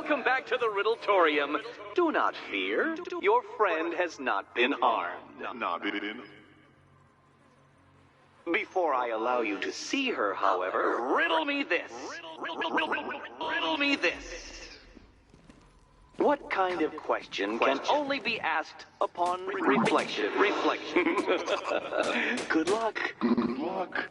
welcome back to the Riddletorium. Do not fear. Your friend has not been harmed. Before I allow you to see her, however, riddle me this. Riddle me this. What kind of question can only be asked upon reflection? Good luck. Good luck.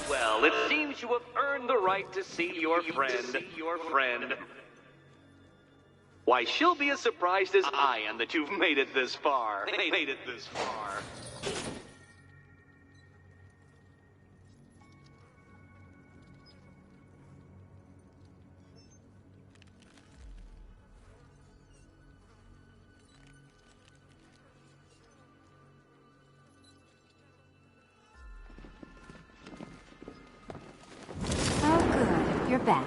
Well, it seems you have earned the right to see your friend. Why, she'll be as surprised as I am that you've made it this far. You're back.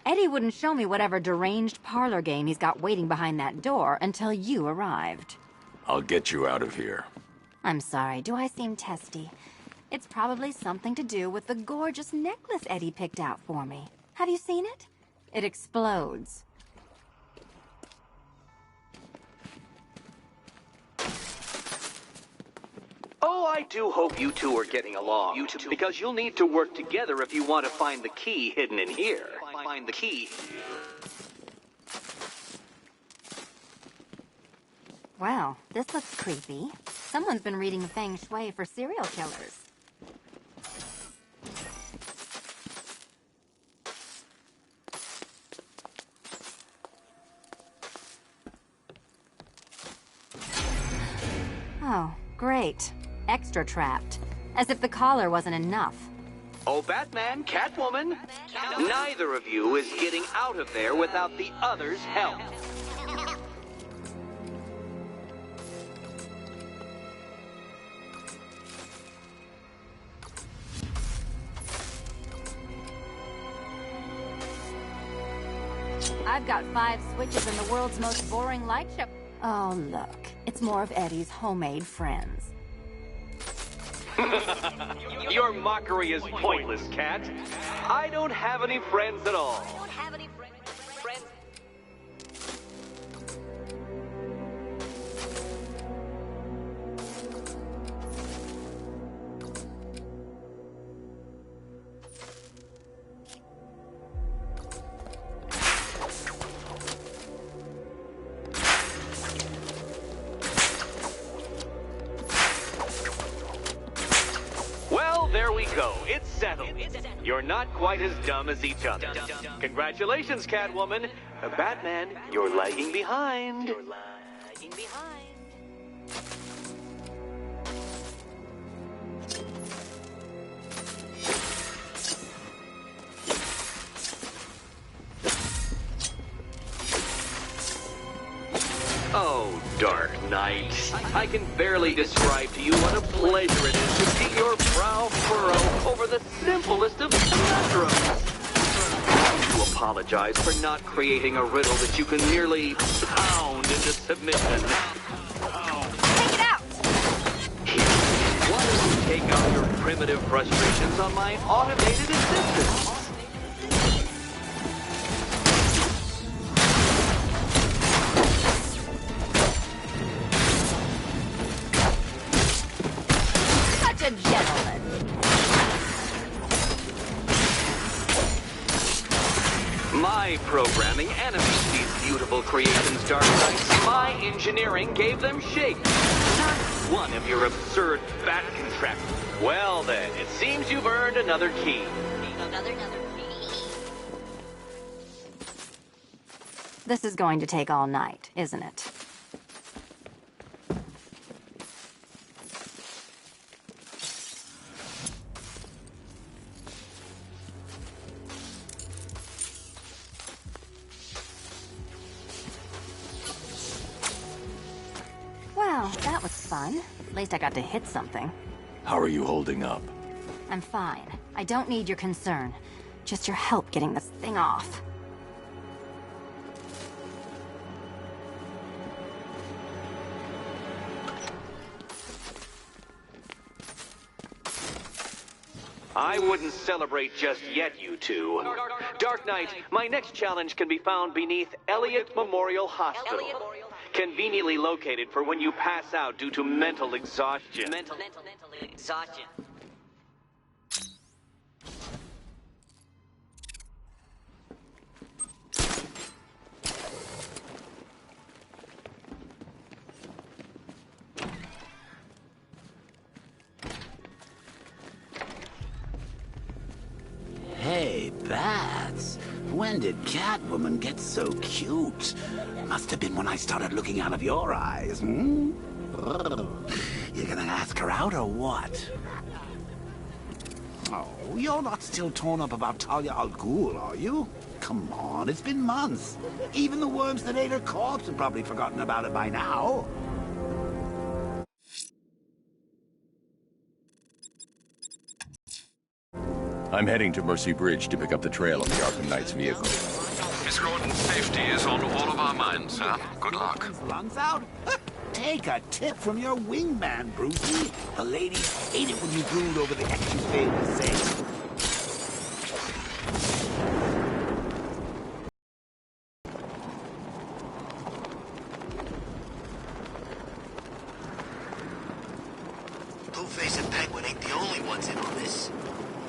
Eddie wouldn't show me whatever deranged parlor game he's got waiting behind that door until you arrived. I'll get you out of here. I'm sorry, do I seem testy? It's probably something to do with the gorgeous necklace Eddie picked out for me. Have you seen it? It explodes. Oh, I do hope you two are getting along. Because you'll need to work together if you want to find the key hidden in here. Find the key. Well, this looks creepy. Someone's been reading Feng Shui for serial killers. Oh, great. Extra trapped. As if the collar wasn't enough. Oh, Batman, Catwoman, neither of you is getting out of there without the other's help. I've got 5 switches in the world's most boring light show. Oh, look. It's more of Eddie's homemade friends. Your mockery is pointless, Cat. I don't have any friends at all. There we go. It's settled. You're not quite as dumb as each other. Congratulations, Catwoman. Batman, you're lagging behind. Oh, Dark Knight. I can barely describe to you what a pleasure it is to see your brow furrow over the simplest of conundrums. To apologize for not creating a riddle that you can merely pound into submission. Take it out! Why don't you take out your primitive frustrations on my automated assistant? Such a gentleman. My programming animates these beautiful creations, Dark Knight. My engineering gave them shape. Not one of your absurd bat contraptions. Well then, it seems you've earned another key. Another key. This is going to take all night, isn't it? Well, that was fun. At least I got to hit something. How are you holding up? I'm fine. I don't need your concern. Just your help getting this thing off. I wouldn't celebrate just yet, you two. Dark Knight, my next challenge can be found beneath Elliott Memorial Hospital. Conveniently located for when you pass out due to mental exhaustion. Mental exhaustion. Hey, Bats. When did Catwoman get so cute? Must have been when I started looking out of your eyes, hmm? You gonna ask her out or what? Oh, you're not still torn up about Talia al Ghul, are you? Come on, it's been months. Even the worms that ate her corpse have probably forgotten about it by now. I'm heading to Mercy Bridge to pick up the trail of the Arkham Knight's vehicle. Miss Gordon's safety is on all of our minds, sir. Good luck. Lungs out? Take a tip from your wingman, Brucey. The ladies hate it when you brood over the ex you failed to save. Two-Face and Penguin ain't the only ones in on this.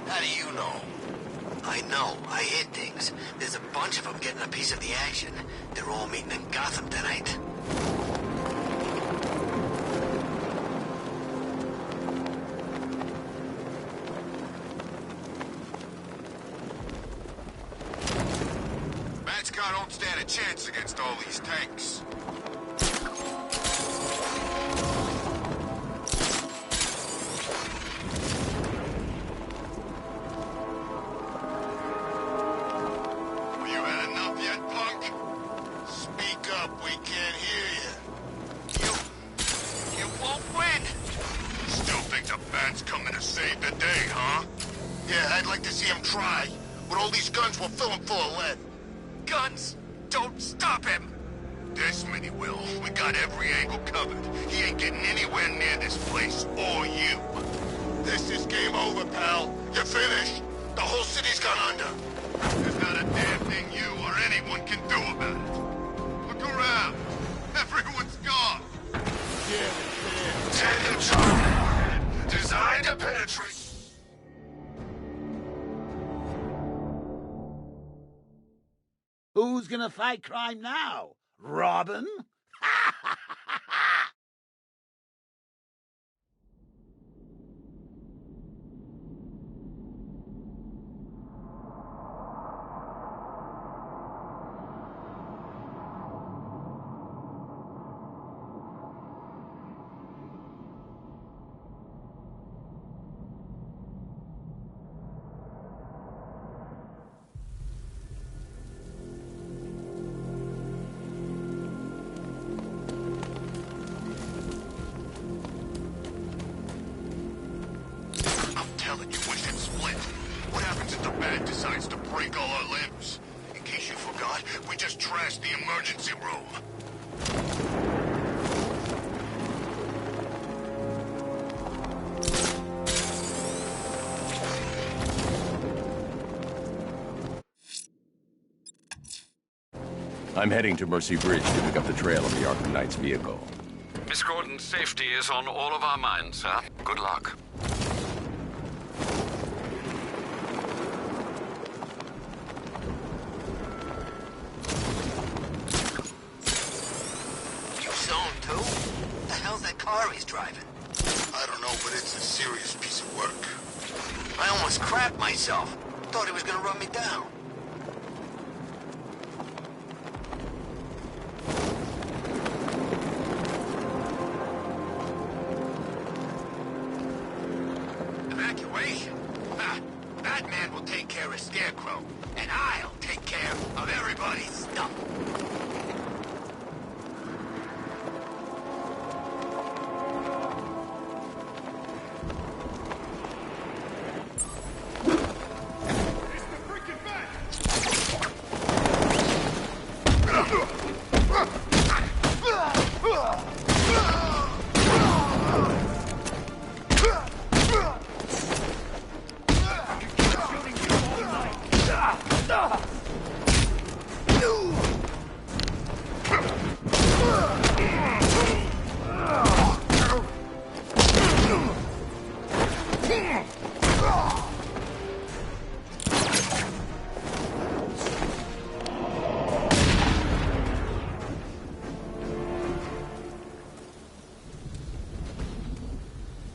How do you know? I know. I hear things. There's a bunch of them getting a piece of the action. They're all meeting in Gotham tonight. Bats car don't stand a chance against all these tanks. You had enough yet, punk? Speak up, we can't hear you. You won't win! Still think the Bats coming to save the day, huh? Yeah, I'd like to see him try. With all these guns, we'll fill him full of lead. Guns! Don't stop him! This many will. We got every angle covered. He ain't getting anywhere near this place, or you. This is game over, pal. You're finished. The whole city's gone under. There's not a damn thing you or anyone can do about it. Look around. Everyone's gone. Tandem charge. Designed to penetrate. Who's gonna fight crime now? Robin? decides to break all our limbs. In case you forgot, we just trashed the emergency room. I'm heading to Mercy Bridge to pick up the trail of the Arkham Knight's vehicle. Miss Gordon's safety is on all of our minds, sir. Good luck. You saw him too? What the hell's that car he's driving? I don't know, but it's a serious piece of work. I almost crapped myself. Thought he was gonna run me down. Evacuation? Ha! Batman will take care of Scarecrow, and I'll take care of everybody's stuff.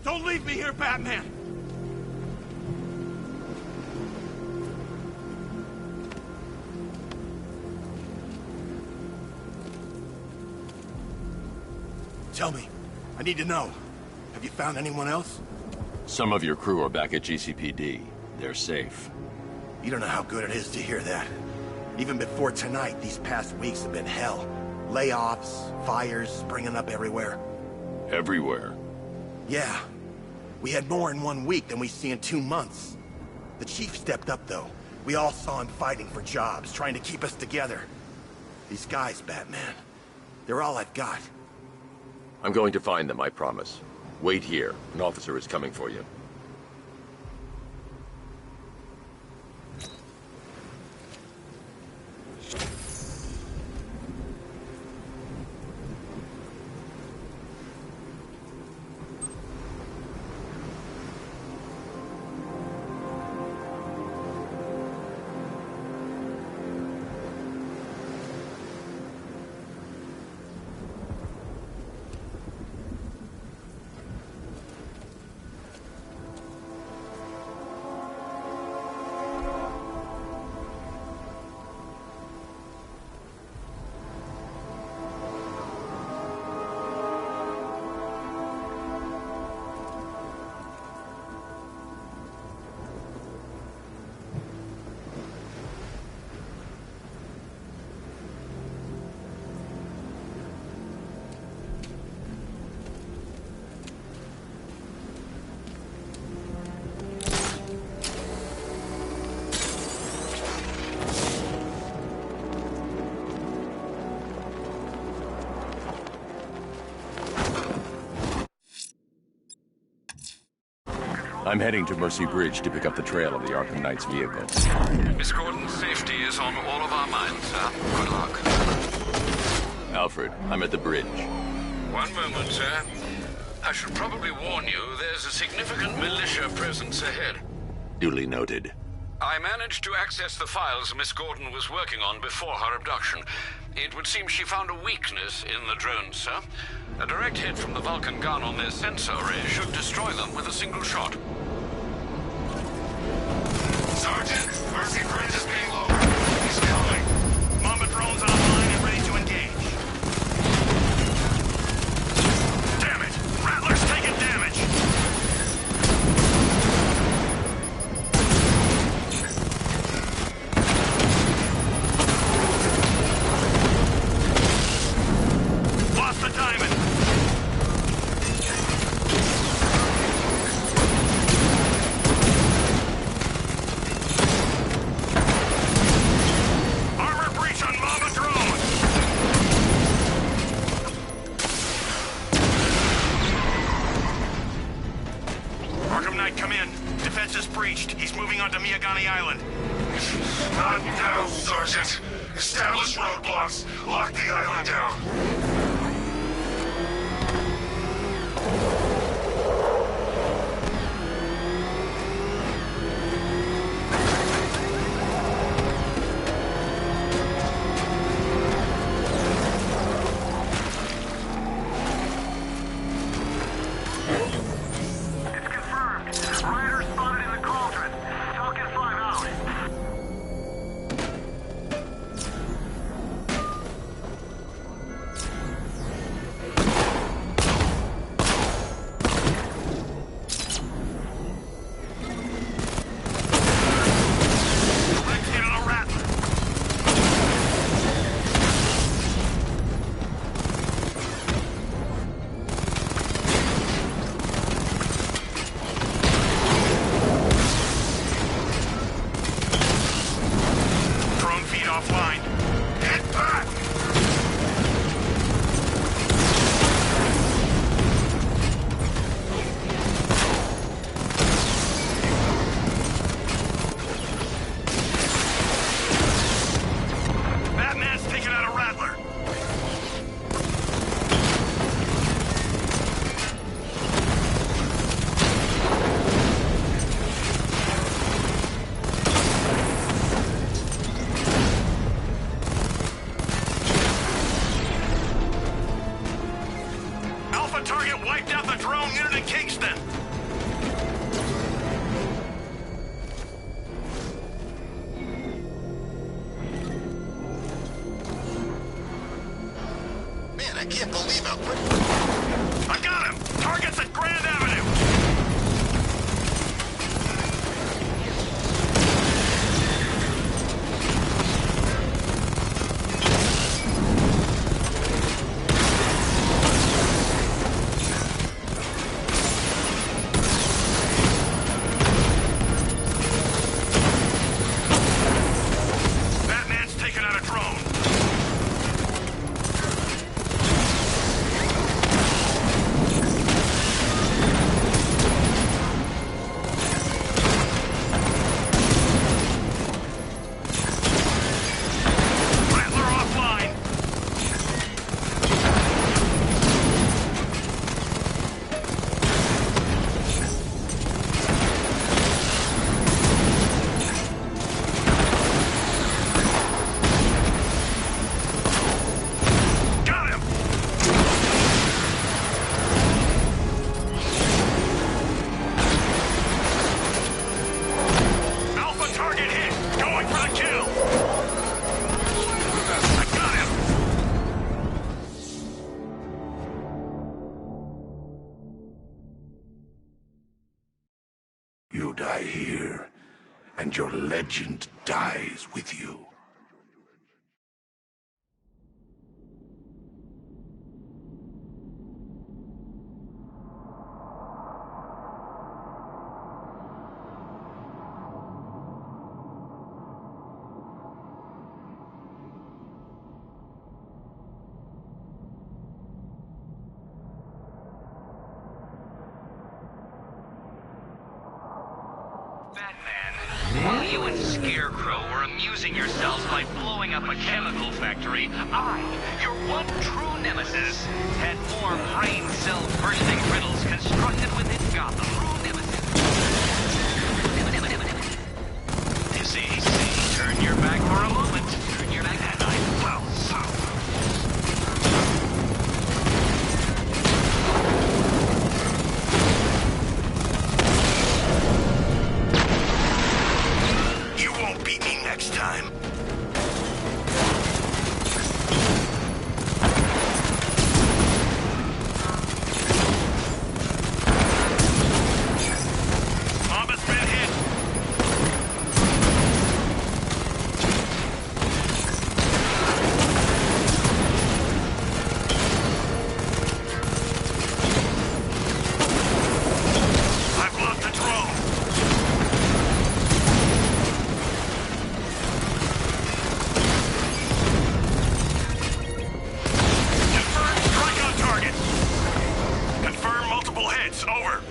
Don't leave me here, Batman! Tell me. I need to know. Have you found anyone else? Some of your crew are back at GCPD. They're safe. You don't know how good it is to hear that. Even before tonight, these past weeks have been hell. Layoffs, fires springing up everywhere. Everywhere. Yeah. We had more in 1 week than we see in 2 months. The chief stepped up, though. We all saw him fighting for jobs, trying to keep us together. These guys, Batman, they're all I've got. I'm going to find them, I promise. Wait here. An officer is coming for you. I'm heading to Mercy Bridge to pick up the trail of the Arkham Knight's vehicle. Miss Gordon's safety is on all of our minds, sir. Good luck. Alfred, I'm at the bridge. One moment, sir. I should probably warn you, there's a significant militia presence ahead. Duly noted. I managed to access the files Miss Gordon was working on before her abduction. It would seem she found a weakness in the drones, sir. A direct hit from the Vulcan gun on their sensor array should destroy them with a single shot. Sergeant, Mercy Bridge is being lowered. He's coming. Mama drones online and ready to engage. Damn it! Rattler's taking damage! Lost the diamond! in. Defense is breached. He's moving onto Miyagani Island. Not now, Sergeant. Establish roadblocks. Lock the island down. I can't believe how quick... I got him! Target's at Grand Avenue! Batman's taken out a drone. You die here, and your legend dies with you. While you and Scarecrow were amusing yourselves by blowing up a chemical factory, I, your one true nemesis, had more brain cell-bursting riddles constructed within Gotham. True nemesis. You see, turn your back for a moment. Turn your back and I will so. Next time. Bomb has been hit. I've lost the drone. Over.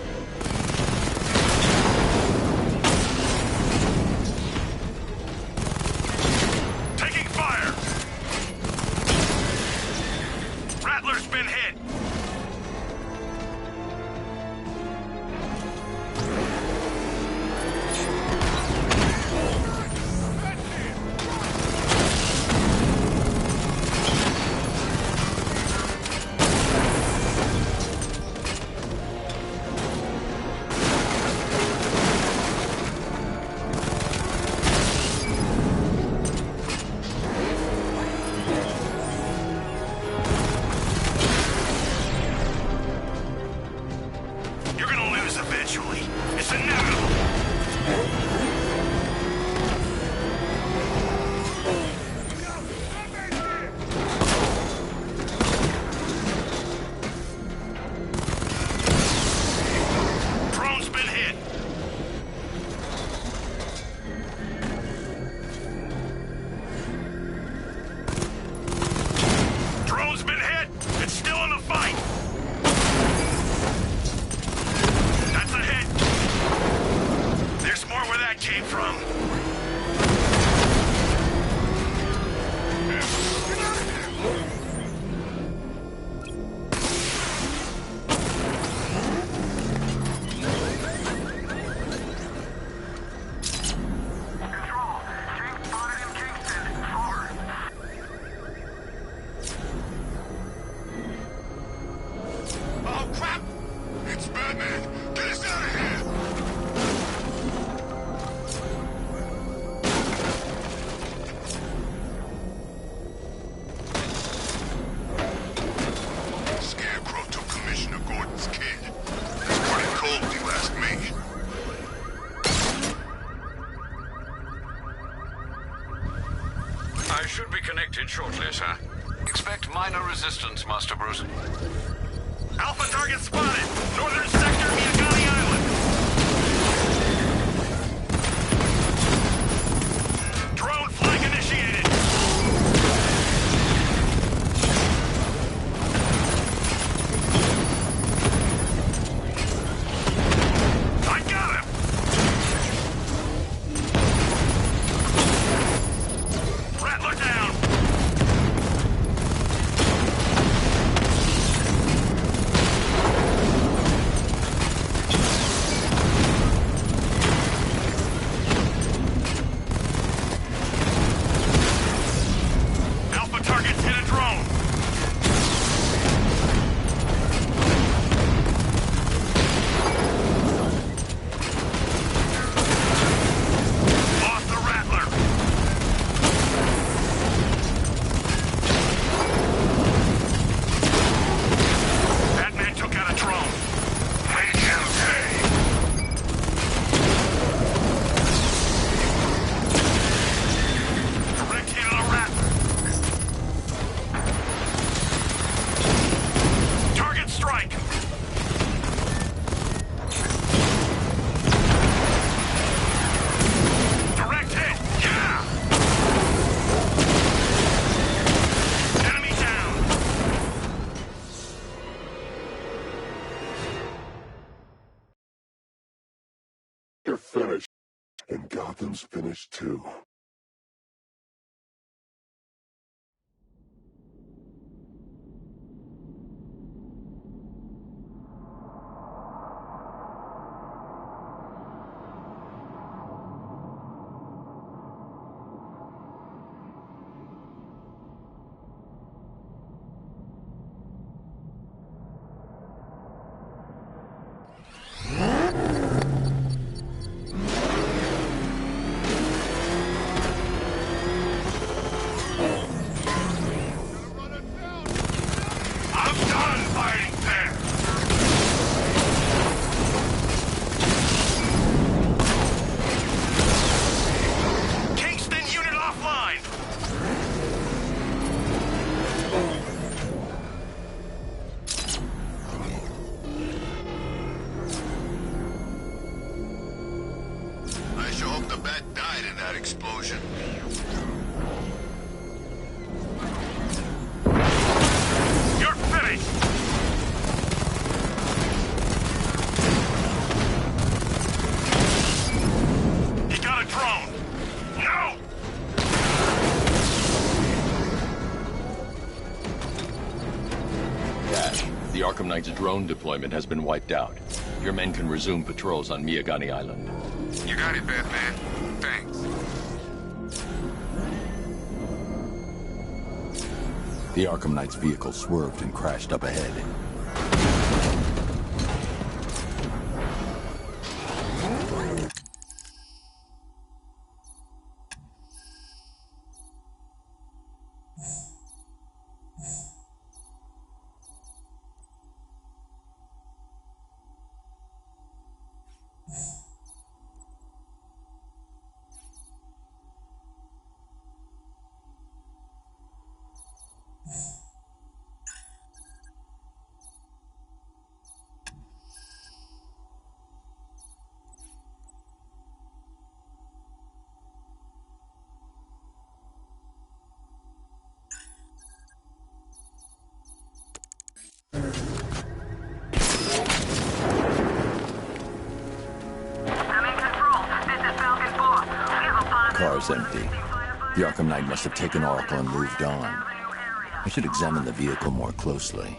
assistance, Master Bruce. Alpha target spotted! Northern sector, Miyagani Island! Drone flag initiated! I got him! Rattler down! Alpha targets hit a drone! Lost the Rattler! Batman took out a drone. Make him pay! Direct hit on a Rattler. Target strike! Direct hit! Yeah! Enemy down! You're finished. And Gotham's finished too. I'm done fighting fair! Kingston unit offline! I sure hope the bat died in that explosion. You're finished! He got a drone! No! Cash, the Arkham Knight's drone deployment has been wiped out. Your men can resume patrols on Miyagani Island. You got it, Batman. Thanks. The Arkham Knight's vehicle swerved and crashed up ahead. Car's empty. The Arkham Knight must have taken Oracle and moved on. I should examine the vehicle more closely.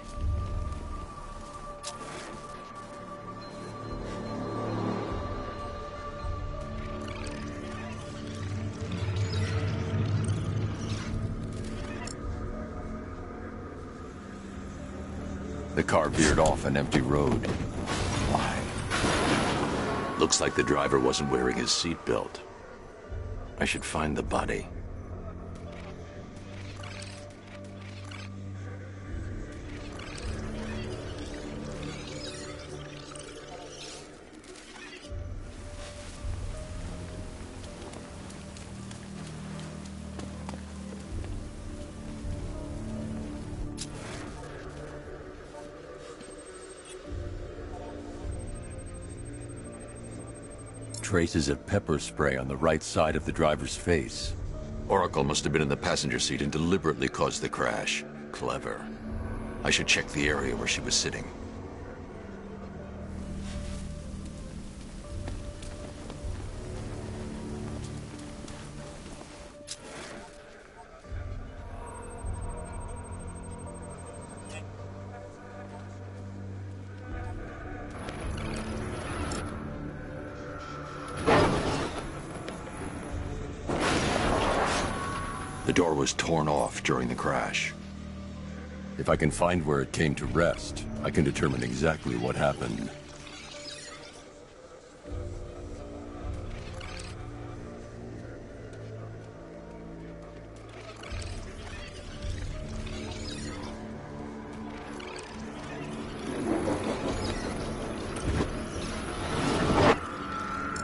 The car veered off an empty road. Why? Looks like the driver wasn't wearing his seatbelt. I should find the body. Traces of pepper spray on the right side of the driver's face. Oracle must have been in the passenger seat and deliberately caused the crash. Clever. I should check the area where she was sitting. The door was torn off during the crash. If I can find where it came to rest, I can determine exactly what happened.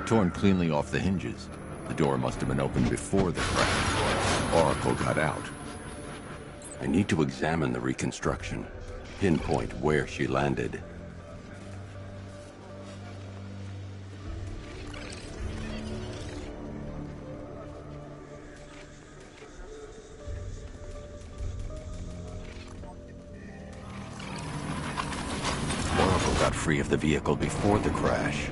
Torn cleanly off the hinges. The door must have been opened before the crash. Oracle got out. I need to examine the reconstruction, pinpoint where she landed. Oracle got free of the vehicle before the crash.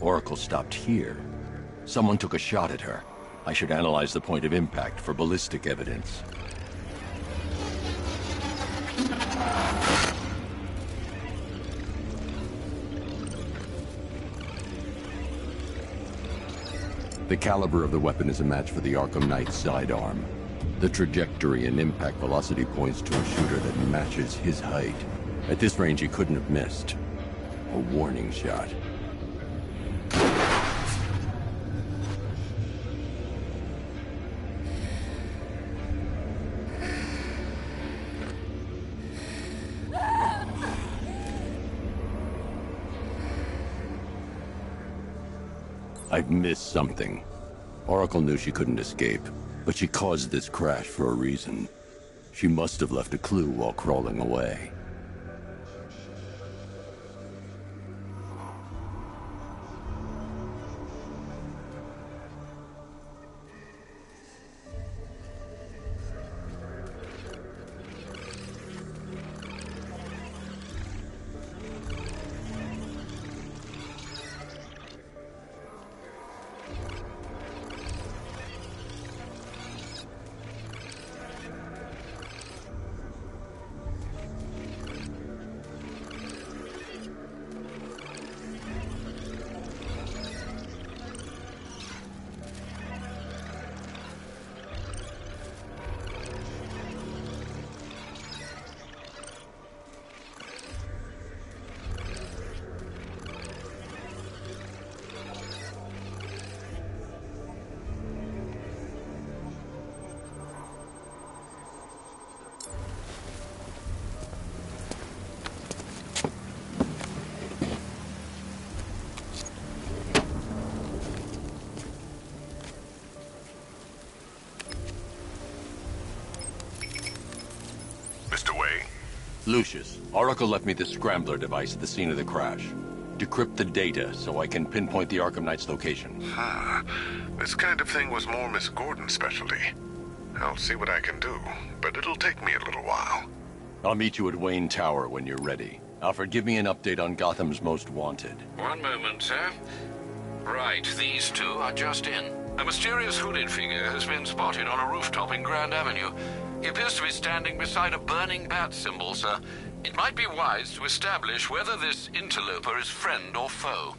Oracle stopped here. Someone took a shot at her. I should analyze the point of impact for ballistic evidence. The caliber of the weapon is a match for the Arkham Knight's sidearm. The trajectory and impact velocity points to a shooter that matches his height. At this range, he couldn't have missed. A warning shot. I've missed something. Oracle knew she couldn't escape, but she caused this crash for a reason. She must have left a clue while crawling away. Lucius, Oracle left me the scrambler device at the scene of the crash. Decrypt the data so I can pinpoint the Arkham Knight's location. This kind of thing was more Miss Gordon's specialty. I'll see what I can do, but it'll take me a little while. I'll meet you at Wayne Tower when you're ready. Alfred, give me an update on Gotham's Most Wanted. One moment, sir. Right, these two are just in. A mysterious hooded figure has been spotted on a rooftop in Grand Avenue. He appears to be standing beside a burning bat symbol, sir. It might be wise to establish whether this interloper is friend or foe.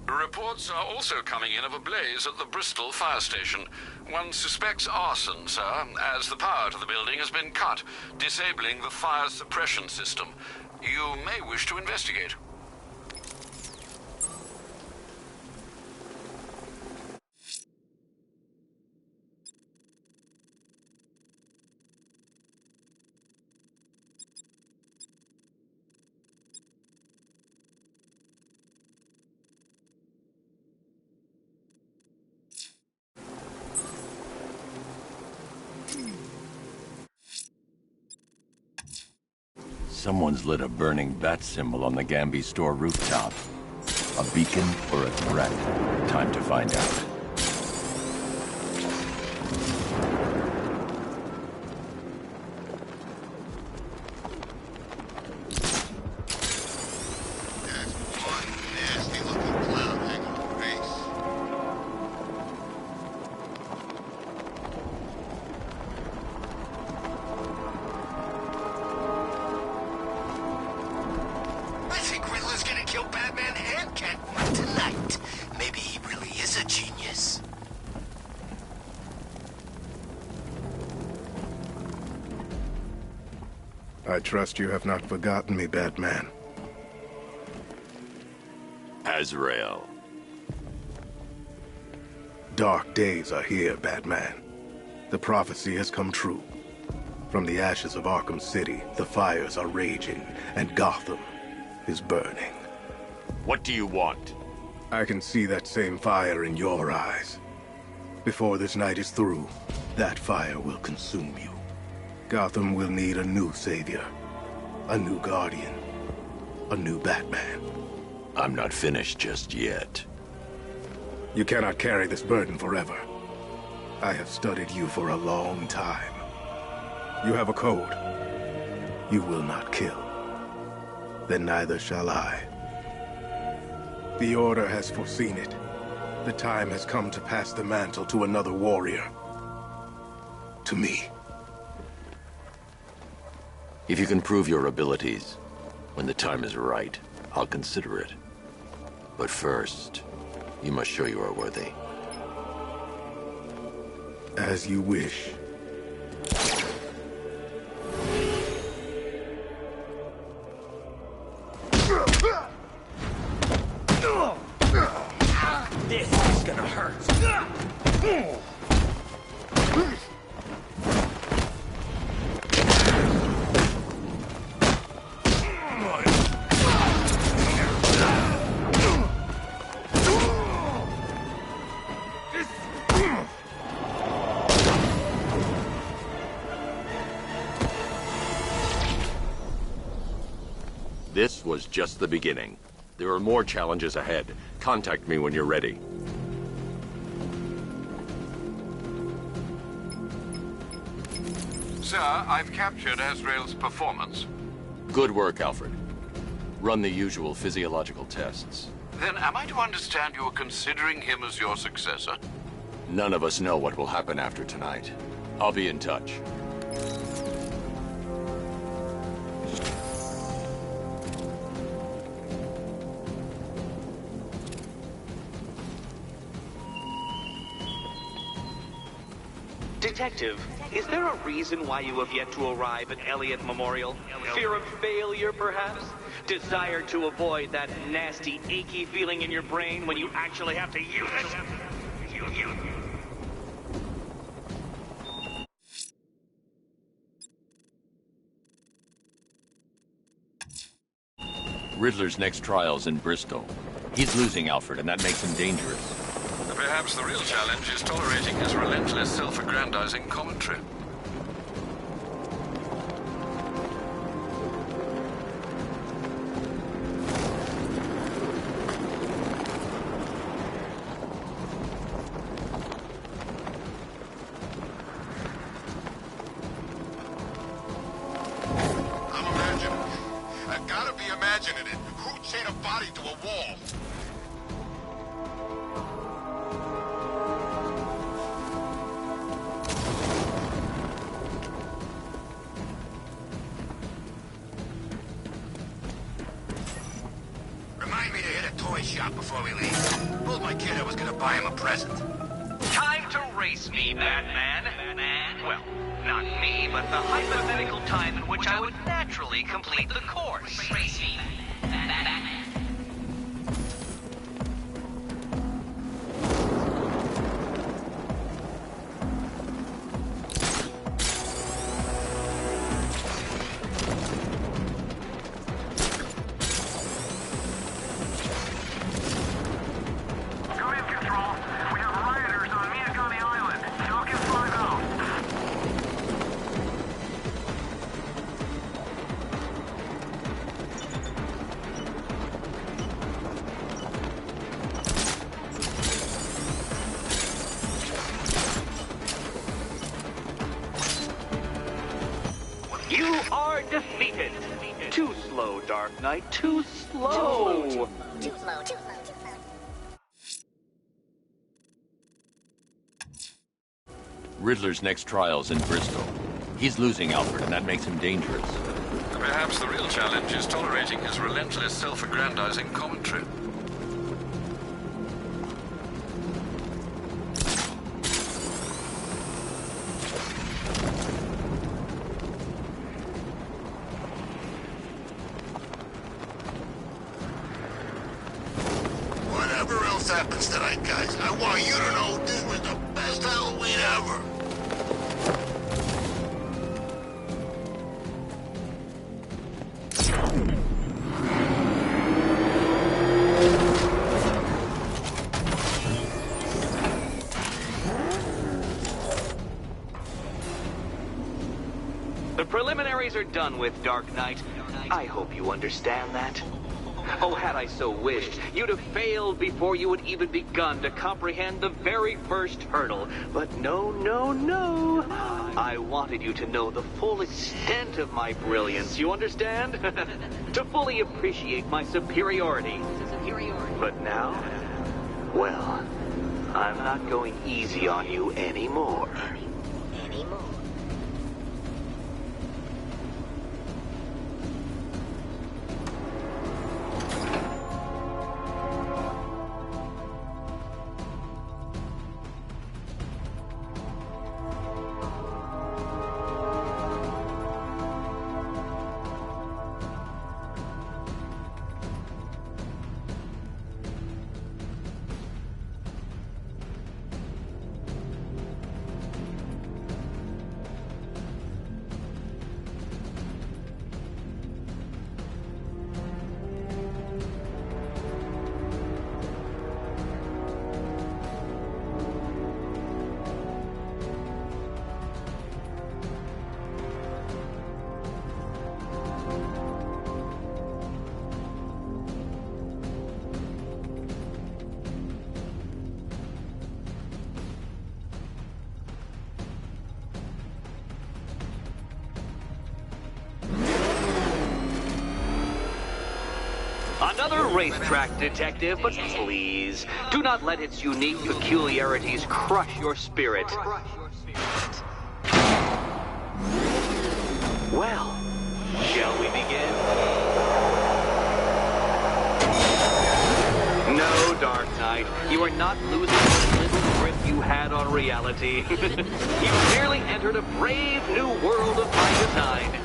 Reports are also coming in of a blaze at the Bristol fire station. One suspects arson, sir, as the power to the building has been cut, disabling the fire suppression system. You may wish to investigate. Someone's lit a burning bat symbol on the Gambi store rooftop. A beacon or a threat? Time to find out. I trust you have not forgotten me, Batman. Azrael. Dark days are here, Batman. The prophecy has come true. From the ashes of Arkham City, the fires are raging, and Gotham is burning. What do you want? I can see that same fire in your eyes. Before this night is through, that fire will consume you. Gotham will need a new savior, a new guardian, a new Batman. I'm not finished just yet. You cannot carry this burden forever. I have studied you for a long time. You have a code. You will not kill. Then neither shall I. The Order has foreseen it. The time has come to pass the mantle to another warrior. To me. If you can prove your abilities, when the time is right, I'll consider it. But first, you must show you are worthy. As you wish. This is gonna hurt. This was just the beginning. There are more challenges ahead. Contact me when you're ready. Sir, I've captured Azrael's performance. Good work, Alfred. Run the usual physiological tests. Then am I to understand you are considering him as your successor? None of us know what will happen after tonight. I'll be in touch. Detective, is there a reason why you have yet to arrive at Elliott Memorial? Fear of failure, perhaps? Desire to avoid that nasty, achy feeling in your brain when you actually have to use it? Riddler's next trial's in Bristol. He's losing Alfred, and that makes him dangerous. Perhaps the real challenge is tolerating his relentless self-aggrandizing commentary. I'm imagining. I gotta be imagining it. Who chained a body to a wall? Remind me to hit a toy shop before we leave. Told my kid I was gonna buy him a present. Time to race me, Batman. Well, not me, but the hypothetical time in which I would naturally complete the course. Race me, Batman. You are defeated. Too slow, Dark Knight. Too slow. Too slow. Riddler's next trial's in Bristol. He's losing Alfred, and that makes him dangerous. Perhaps the real challenge is tolerating his relentless self-aggrandizing commentary. Whatever else happens tonight, guys, I want you to know this was the best Halloween ever. The preliminaries are done with, Dark Knight. I hope you understand that. Oh, had I so wished, you'd have failed before you had even begun to comprehend the very first hurdle. But no, no, no. I wanted you to know the full extent of my brilliance, you understand? To fully appreciate my superiority. But now, well, I'm not going easy on you anymore. Another racetrack, detective, but please, do not let its unique peculiarities crush your spirit. Well, shall we begin? No, Dark Knight, you are not losing the little grip you had on reality. You clearly entered a brave new world of my design.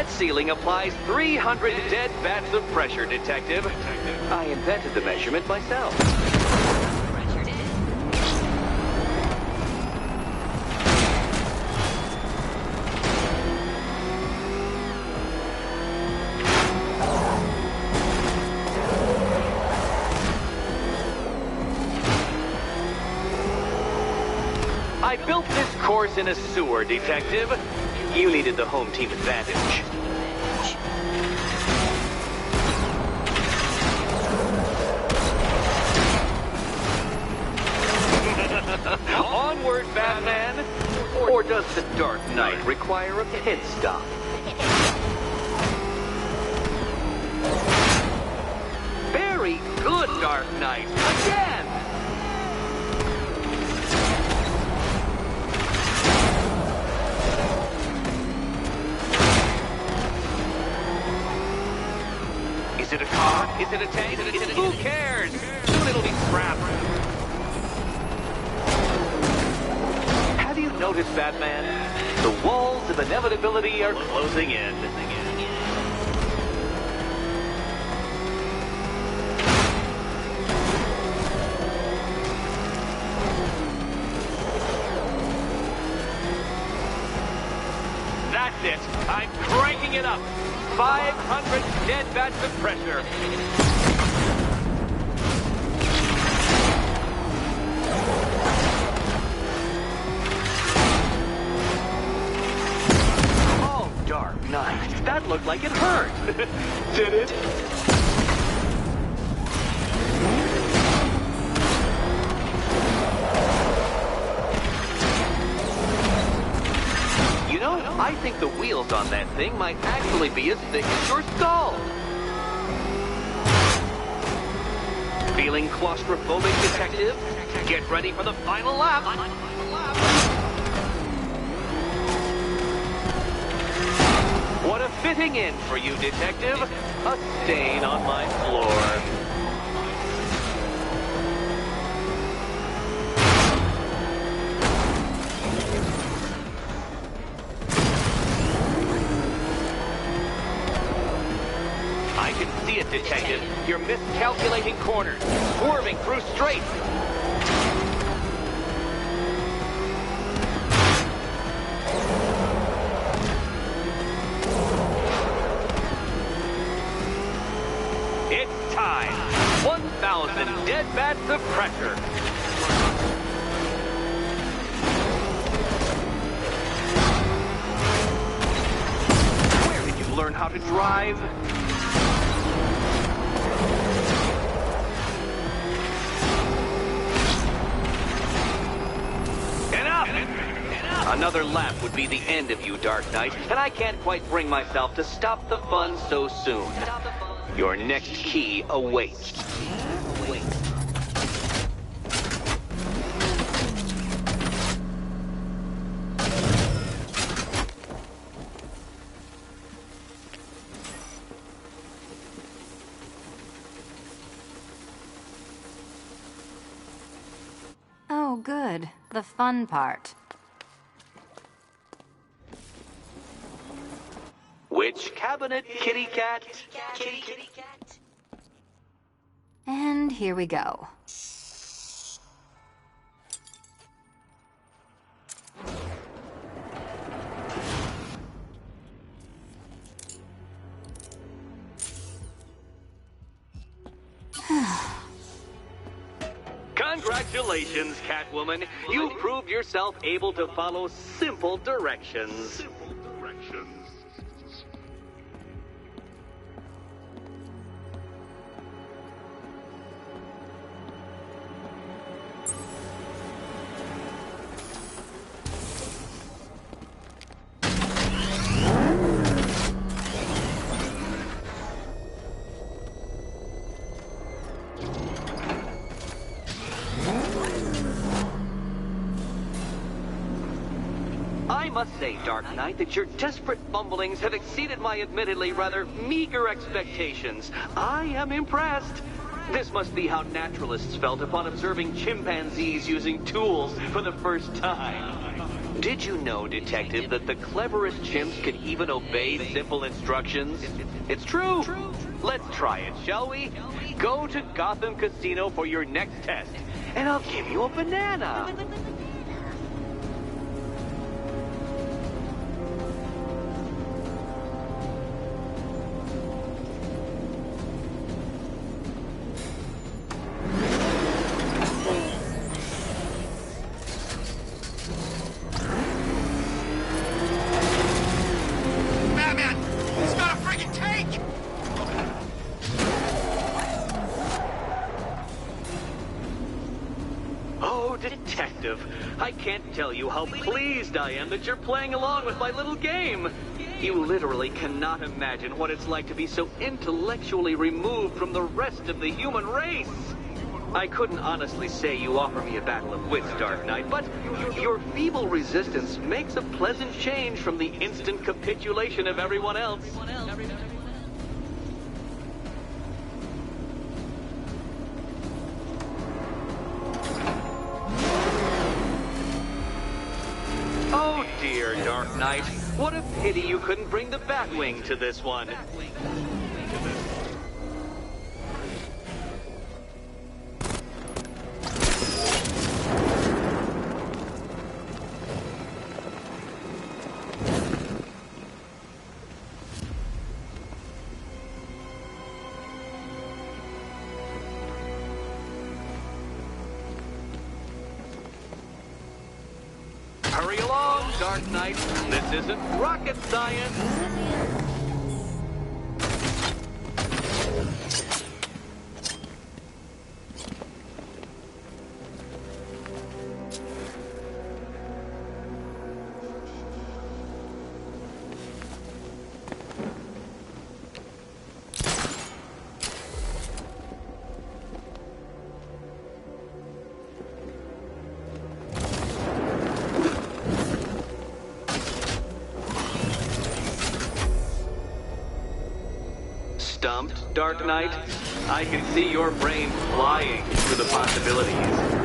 Ceiling applies 300 dead bats of pressure, detective. I invented the measurement myself. I built this course in a sewer, detective. You needed the home team advantage. Onward, Batman! Or does the Dark Knight require a pit stop? Very good, Dark Knight! Again! Is it a car? Is it a tank? Who cares? Soon it'll be scrapped. Have you noticed, Batman? The walls of inevitability are closing in. That's it. I'm cranking it up. 500 dead bats of pressure. not like it hurt. Did it? You know, I think the wheels on that thing might actually be as thick as your skull. Feeling claustrophobic, detective? Get ready for the final lap. What a fitting end for you, detective. A stain on my floor. I can see it, detective. You're miscalculating corners, swerving through straights. It's time. 1,000 dead bats of pressure. Where did you learn how to drive? Another lap would be the end of you, Dark Knight, and I can't quite bring myself to stop the fun so soon. Your next key awaits. Oh, good. The fun part. Which cabinet, kitty cat? Kitty cat. And here we go. Congratulations, Catwoman. You proved yourself able to follow simple directions. I must say, Dark Knight, that your desperate fumblings have exceeded my admittedly rather meager expectations. I am impressed. This must be how naturalists felt upon observing chimpanzees using tools for the first time. Did you know, Detective, that the cleverest chimps can even obey simple instructions? It's true. Let's try it, shall we? Go to Gotham Casino for your next test, and I'll give you a banana. Detective, I can't tell you how pleased I am that you're playing along with my little game. You literally cannot imagine what it's like to be so intellectually removed from the rest of the human race. I couldn't honestly say you offer me a battle of wits, Dark Knight, but your feeble resistance makes a pleasant change from the instant capitulation of everyone else. Oh dear, Dark Knight. What a pity you couldn't bring the Batwing to this one. Hurry along, Dark Knight. This isn't rocket science. stumped, Dark Knight? I can see your brain flying through the possibilities.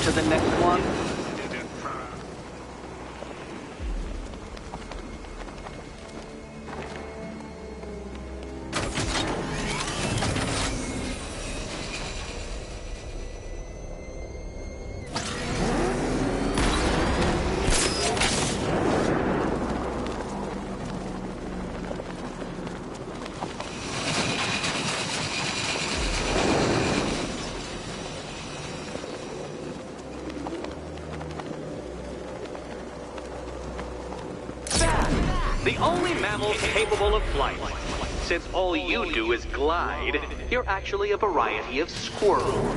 To the next one. The only mammal capable of flight. Since all you do is glide, you're actually a variety of squirrel.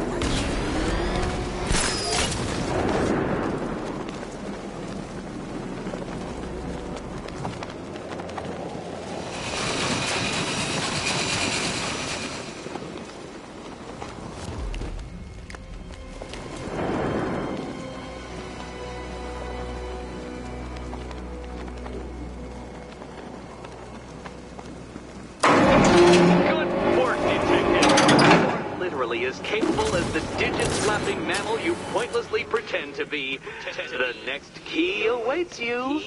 As capable as the digit-slapping mammal you pointlessly pretend to be. The next key awaits you.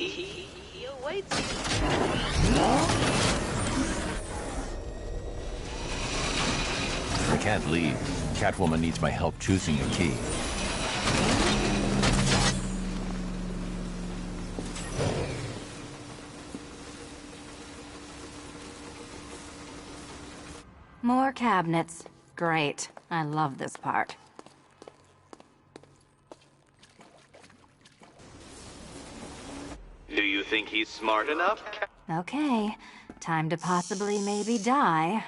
I can't leave. Catwoman needs my help choosing a key. More cabinets. Great. I love this part. Do you think he's smart enough? Okay. Time to possibly maybe die.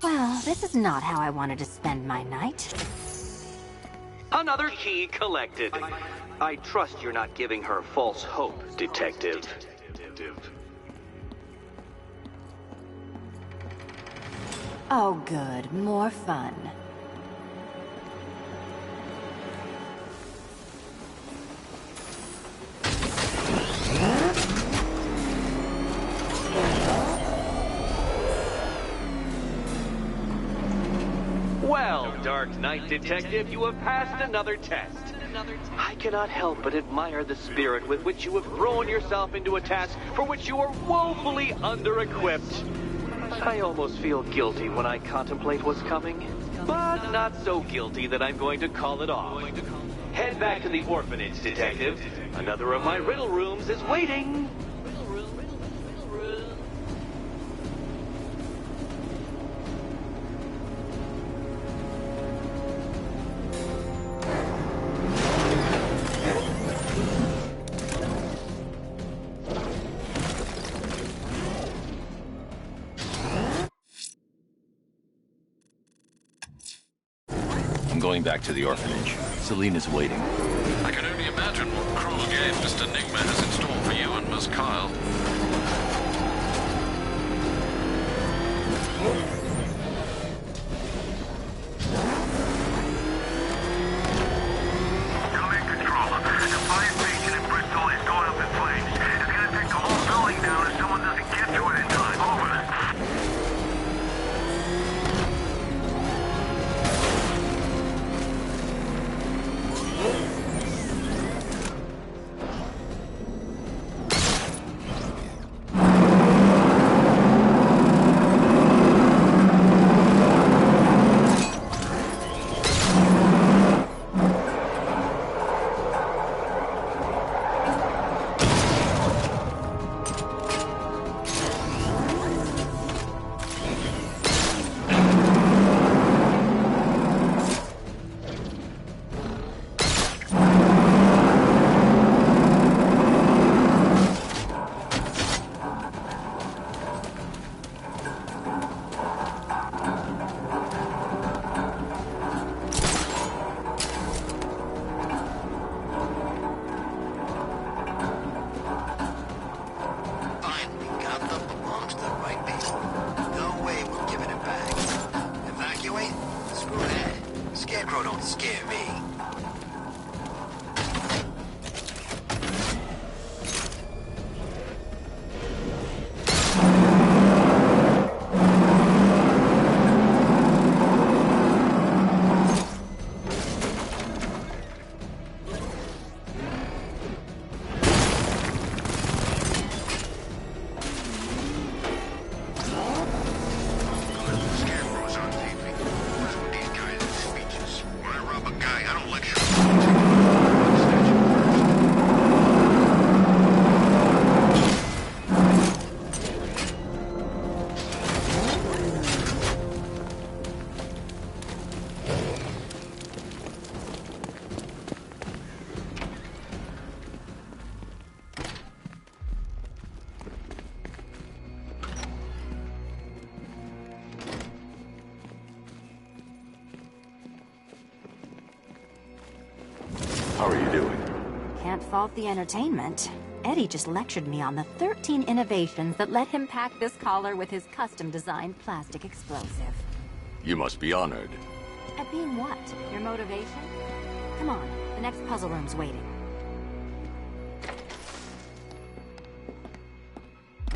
Well, this is not how I wanted to spend my night. Another key collected. I trust you're not giving her false hope, Detective. Oh, good. More fun. Well, Dark Knight Detective, you have passed another test. I cannot help but admire the spirit with which you have thrown yourself into a task for which you are woefully under-equipped. I almost feel guilty when I contemplate what's coming, but not so guilty that I'm going to call it off. Head back to the orphanage, Detective. Another of my riddle rooms is waiting. Going back to the orphanage. Selena's waiting. I can only imagine what cruel game Mr. Nigma has in store for you and Ms. as Kyle. Command control. The fire station in Bristol is going up in flames. It's gonna take the whole building down if someone doesn't get to it in time. Over. How are you doing? Can't fault the entertainment. Eddie just lectured me on the 13 innovations that let him pack this collar with his custom-designed plastic explosive. You must be honored. At being what? Your motivation? Come on, the next puzzle room's waiting.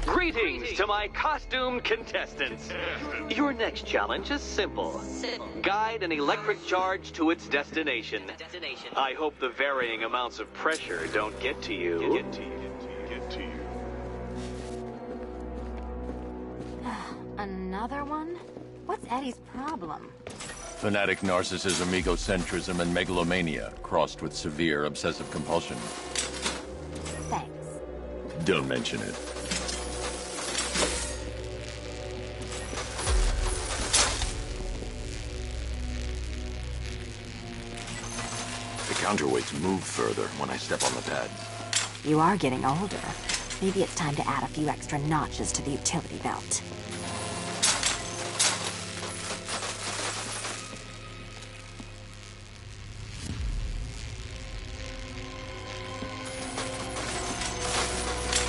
Greetings to my costumed contestants. Your next challenge is simple. Guide an electric charge to its destination. I hope the varying amounts of pressure don't get to you. Another one? What's Eddie's problem? Fanatic narcissism, egocentrism, and megalomania, crossed with severe obsessive compulsion. Thanks. Don't mention it. The counterweights move further when I step on the pad. You are getting older. Maybe it's time to add a few extra notches to the utility belt.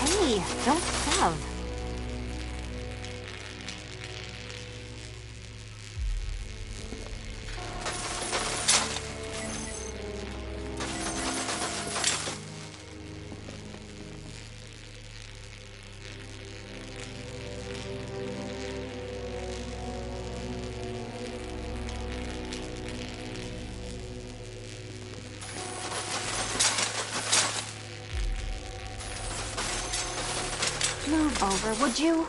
Hey, don't shove. Move over, would you?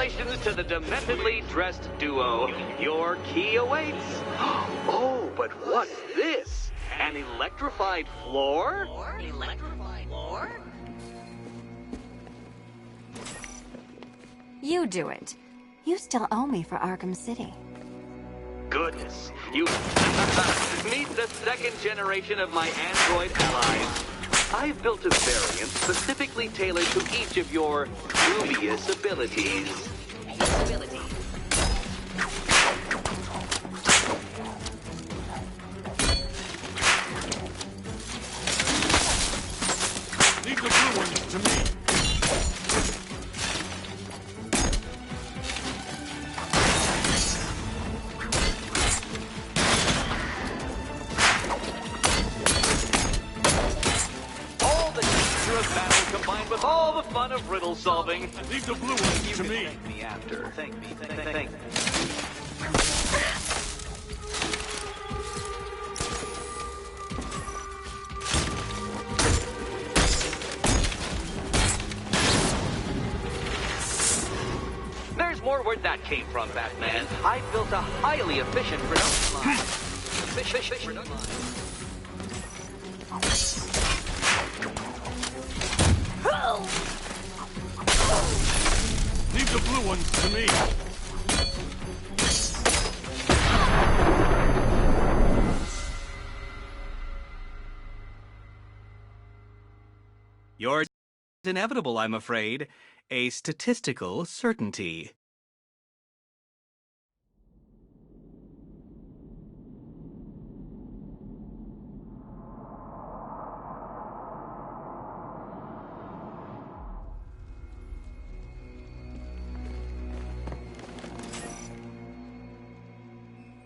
Congratulations to the dementedly dressed duo. Your key awaits. Oh, but what's this? An electrified floor? Electrified floor? You do it. You still owe me for Arkham City. Goodness, you meet the second generation of my android allies. I've built a variant specifically tailored to each of your dubious abilities. Leave the blue ones to me. With all the fun of riddle solving. Leave the blue ones to me. Thank me after. Thank me. There's more where that came from, Batman. I built a highly efficient production line. Efficient production line. Leave the blue ones to me. You're inevitable, I'm afraid. A statistical certainty.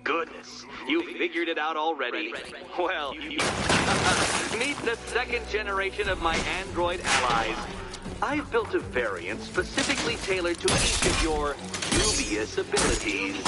Goodness, you figured it out already. Well, meet the second generation of my android allies. I've built a variant specifically tailored to each of your dubious abilities.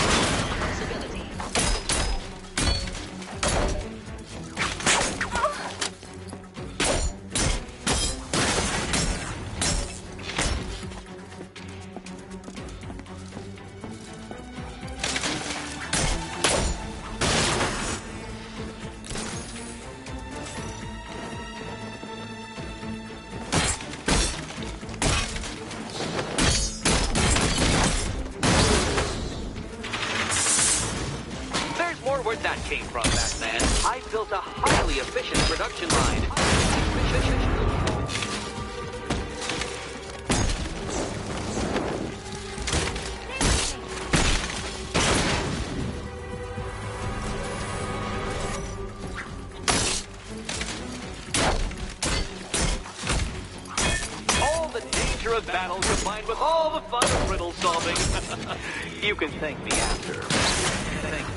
Where'd that came from, Batman? I built a highly efficient production line. All the danger of battle combined with all the fun of riddle solving. You can thank me after. Thank you.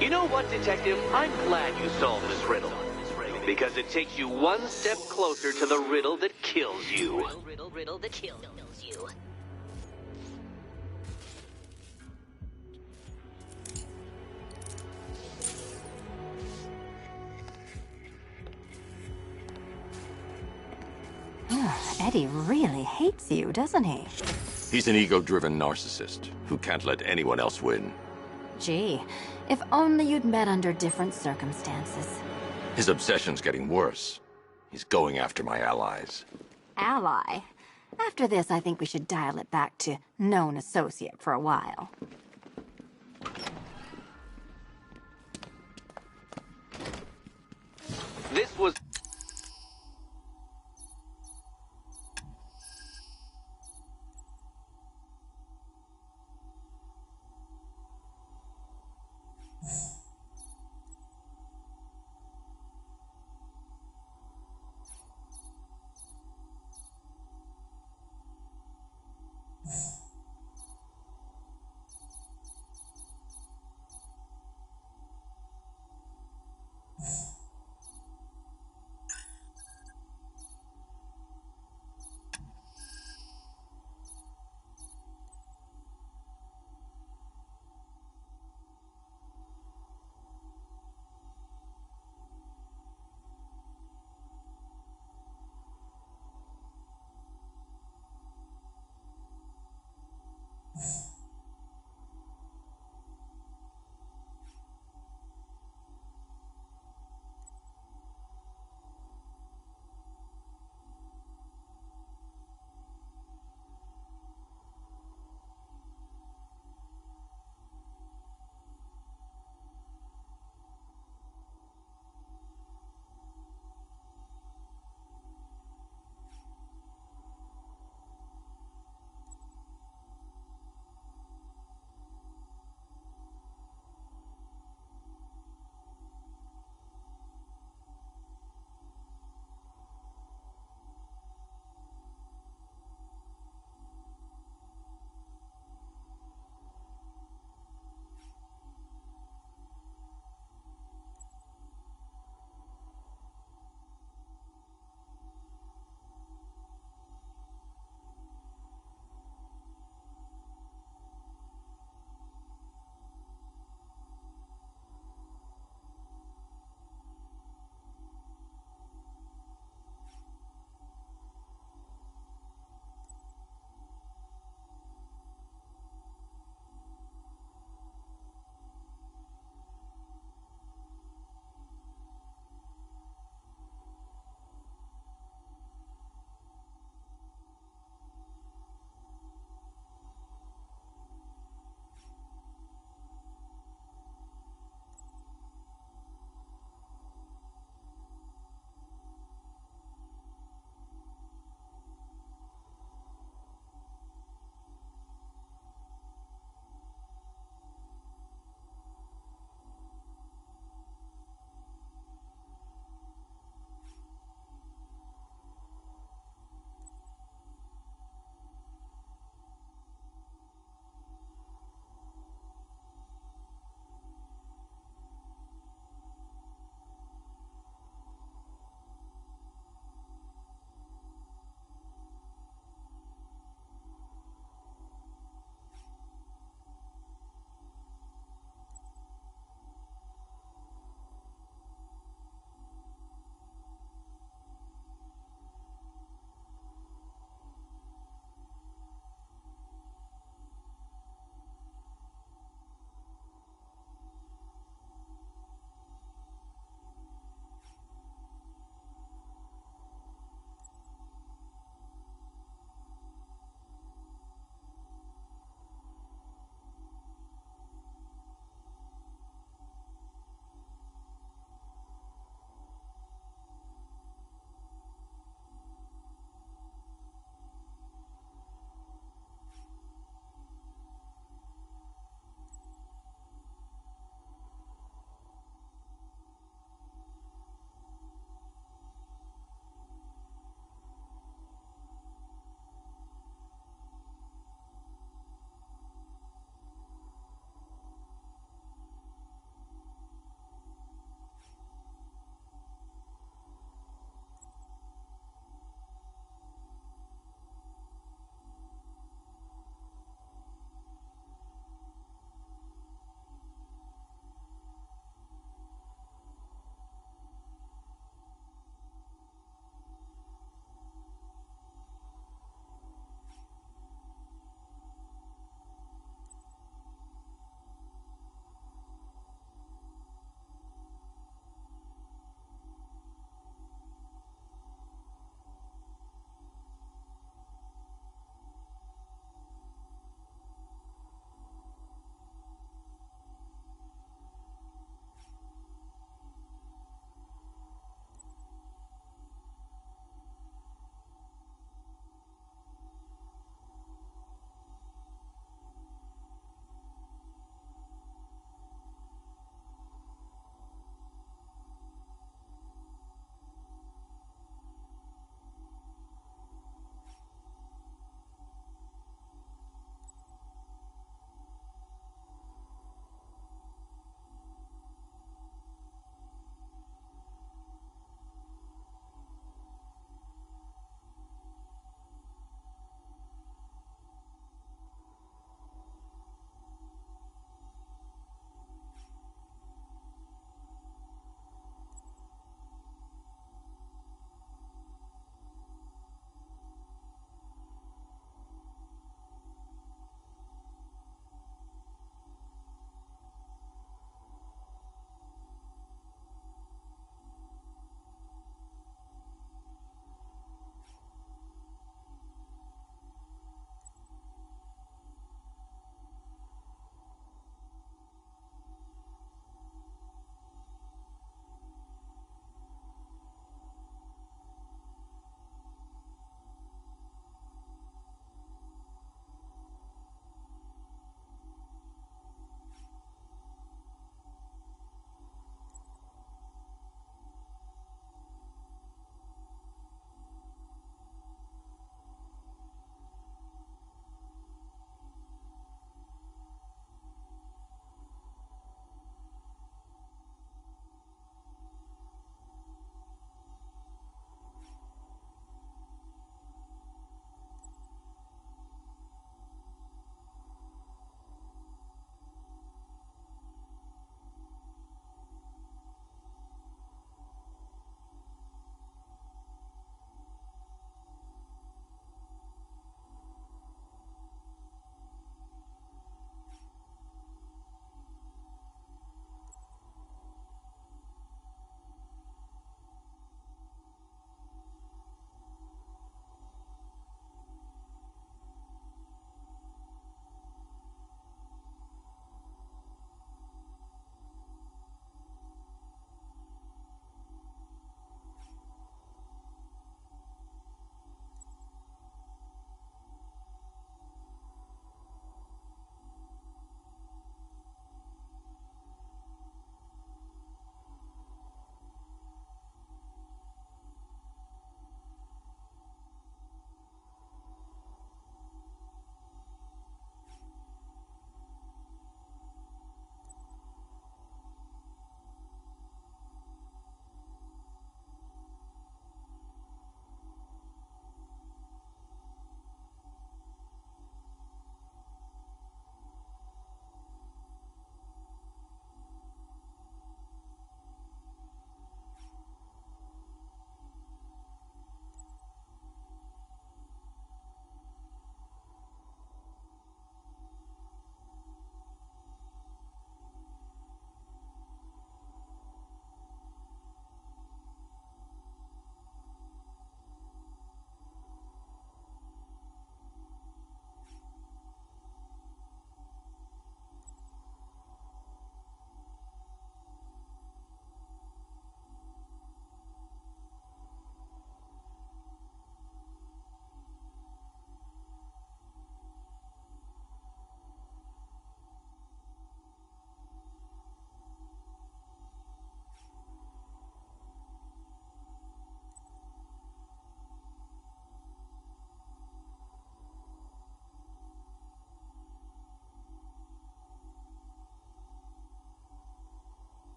You know what, Detective? I'm glad you solved this riddle. Because it takes you one step closer to the riddle that kills you. Riddle that kills you. Eddie really hates you, doesn't he? He's an ego-driven narcissist who can't let anyone else win. Gee, if only you'd met under different circumstances. His obsession's getting worse. He's going after my allies. Ally? After this, I think we should dial it back to known associate for a while. This was...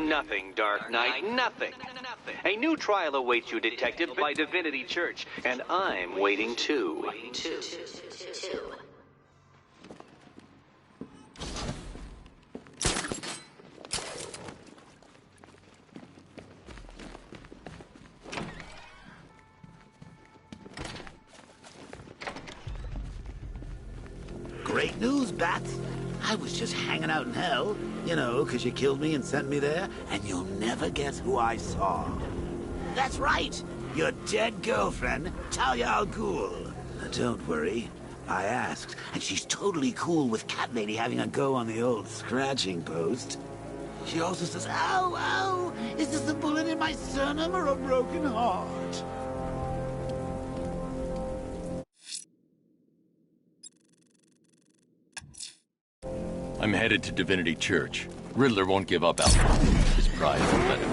nothing, Dark Knight, nothing. A new trial awaits you, Detective, by Divinity Church, and I'm waiting too. Great news, Bats. I was just hanging out in hell, you know, 'cause you killed me and sent me there, and you'll never guess who I saw. That's right, your dead girlfriend, Talia al Ghul. Don't worry, I asked, and she's totally cool with Cat Lady having a go on the old scratching post. She also says, ow, ow, is this a bullet in my sternum or a broken heart? I'm headed to Divinity Church. Riddler won't give up Alpha. His pride won't let him.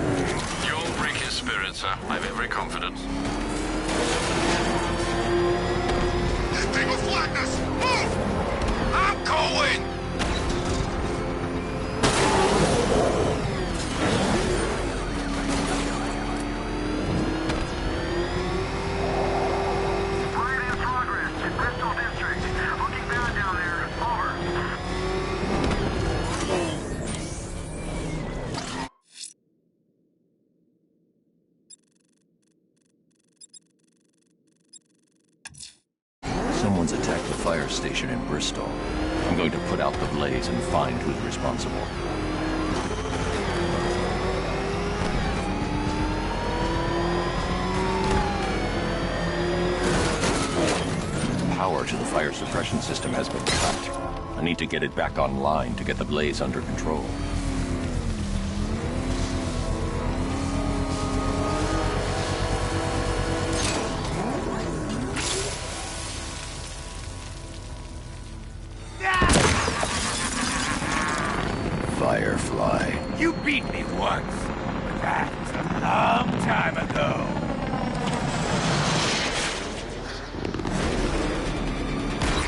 You'll break his spirit, sir. I've every confidence. This thing will flatten us! Move! I'm going! Flight in progress. Bristol District. Looking bad down there. Over. Someone's attacked the fire station in Bristol. I'm going to put out the blaze and find who's responsible. Power to the fire suppression system has been cut. I need to get it back online to get the blaze under control. Firefly. You beat me once, but that was a long time ago.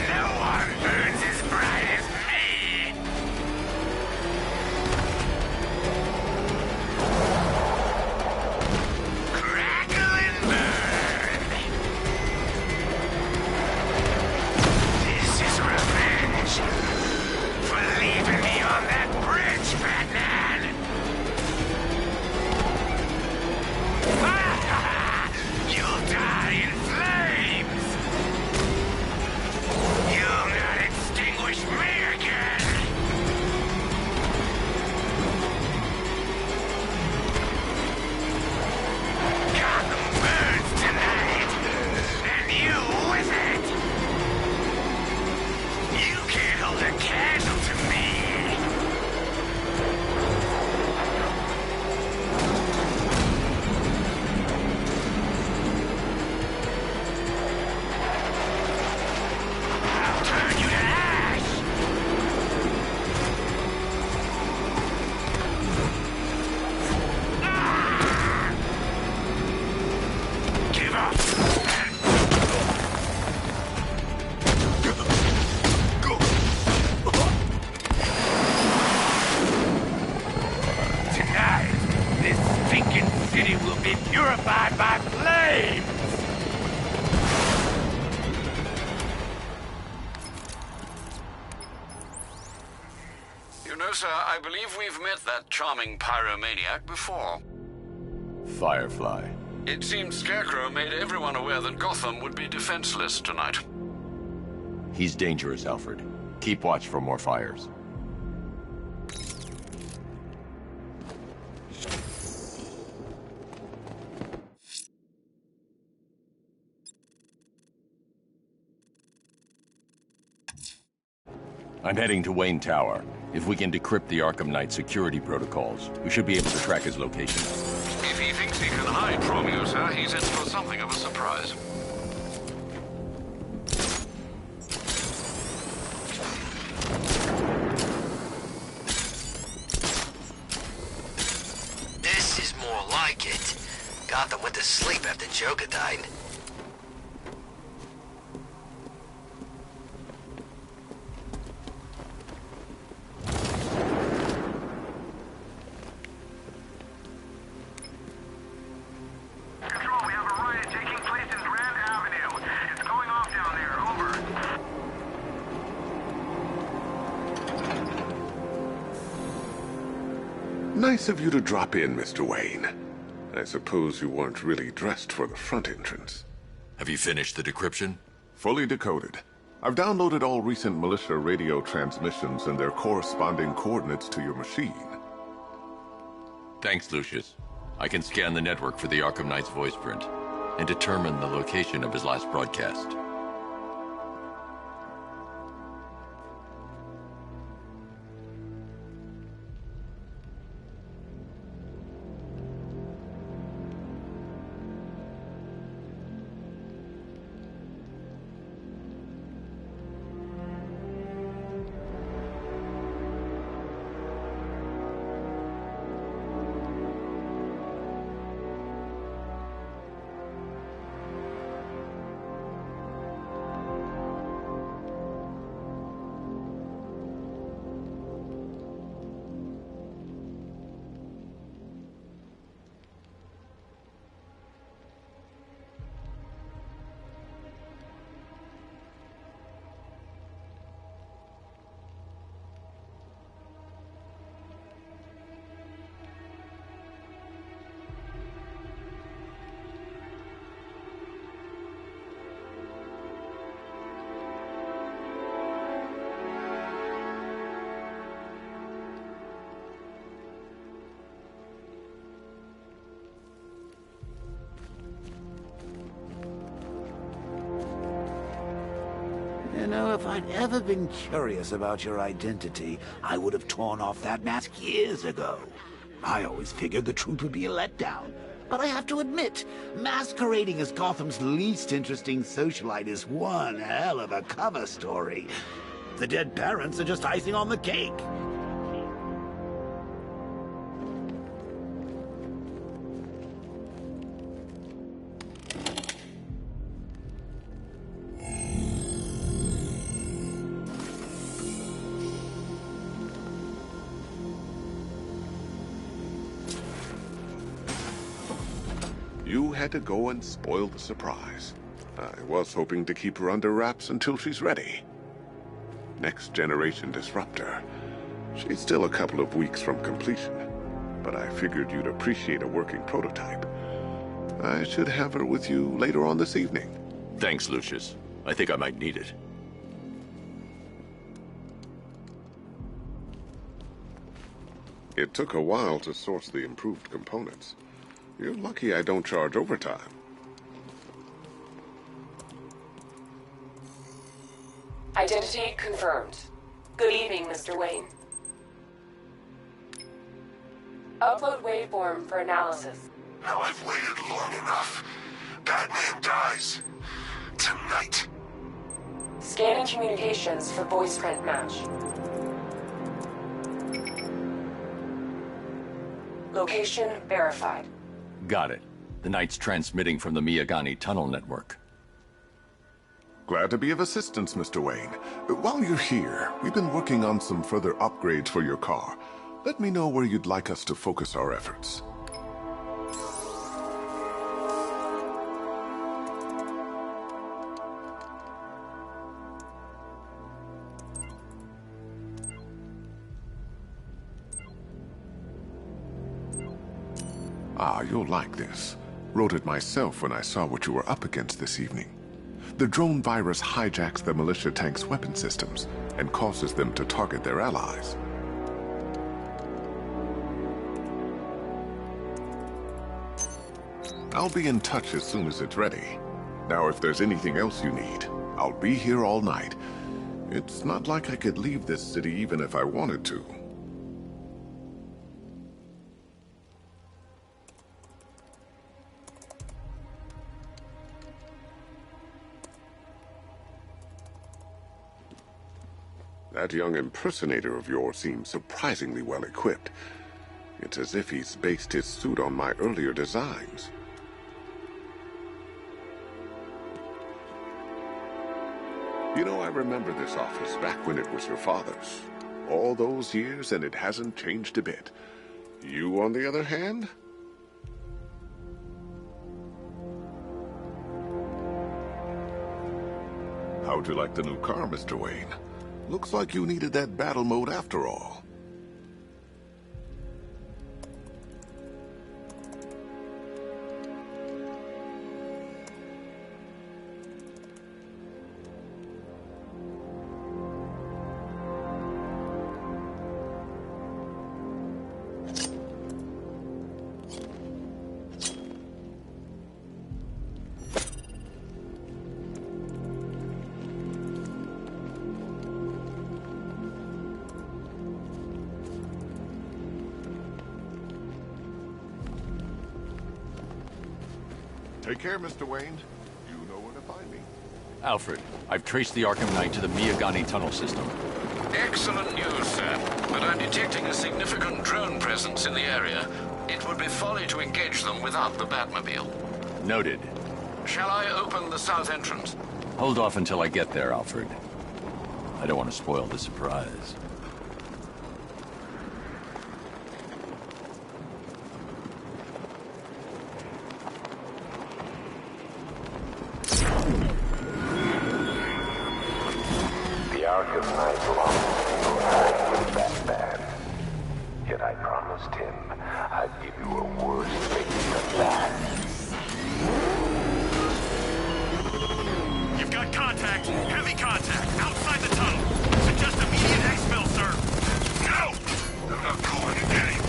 No one burns as bright as me. Crackle and burn. This is revenge for leaving me on that bridge, Batman. You'll die in flames! You'll not extinguish me again! Gotham burns tonight, and you with it! You can't hold a candle to me! I'll turn you to ash! Ah! Give up! Tonight, this stinking city will be purified by flames! You know, sir, I believe we've met that charming pyromaniac before. Firefly. It seems Scarecrow made everyone aware that Gotham would be defenseless tonight. He's dangerous, Alfred. Keep watch for more fires. I'm heading to Wayne Tower. If we can decrypt the Arkham Knight security protocols, we should be able to track his location. If he thinks he can hide from you, sir, he's in for something of a surprise. This is more like it. Gotham went to sleep after Joker died. Nice of you to drop in, Mr. Wayne. I suppose you weren't really dressed for the front entrance. Have you finished the decryption? Fully decoded. I've downloaded all recent militia radio transmissions and their corresponding coordinates to your machine. Thanks, Lucius. I can scan the network for the Arkham Knight's voice print and determine the location of his last broadcast. You know, if I'd ever been curious about your identity, I would have torn off that mask years ago. I always figured the truth would be a letdown. But I have to admit, masquerading as Gotham's least interesting socialite is one hell of a cover story. The dead parents are just icing on the cake. You had to go and spoil the surprise. I was hoping to keep her under wraps until she's ready. Next generation disruptor. She's still a couple of weeks from completion, but I figured you'd appreciate a working prototype. I should have her with you later on this evening. Thanks, Lucius. I think I might need it. It took a while to source the improved components. You're lucky I don't charge overtime. Identity confirmed. Good evening, Mr. Wayne. Upload waveform for analysis. Now I've waited long enough. Batman dies. Tonight. Scanning communications for voice print match. Location verified. Got it. The Knight's transmitting from the Miyagani tunnel network. Glad to be of assistance, Mr. Wayne. While you're here, we've been working on some further upgrades for your car. Let me know where you'd like us to focus our efforts. Ah, you'll like this. Wrote it myself when I saw what you were up against this evening. The drone virus hijacks the militia tank's weapon systems and causes them to target their allies. I'll be in touch as soon as it's ready. Now, if there's anything else you need, I'll be here all night. It's not like I could leave this city even if I wanted to. That young impersonator of yours seems surprisingly well equipped. It's as if he's based his suit on my earlier designs. You know, I remember this office back when it was your father's. All those years and it hasn't changed a bit. You, on the other hand? How'd you like the new car, Mr. Wayne? Looks like you needed that battle mode after all. Take care, Mr. Wayne. You know where to find me. Alfred, I've traced the Arkham Knight to the Miyagani tunnel system. Excellent news, sir. But I'm detecting a significant drone presence in the area. It would be folly to engage them without the Batmobile. Noted. Shall I open the south entrance? Hold off until I get there, Alfred. I don't want to spoil the surprise. The Arkham Knight belongs to your hand with Batman. Yet I promised him I'd give you a worse fate than that. You've got contact. Heavy contact. Outside the tunnel. Suggest immediate exfil, sir. No! I'm not going to get him.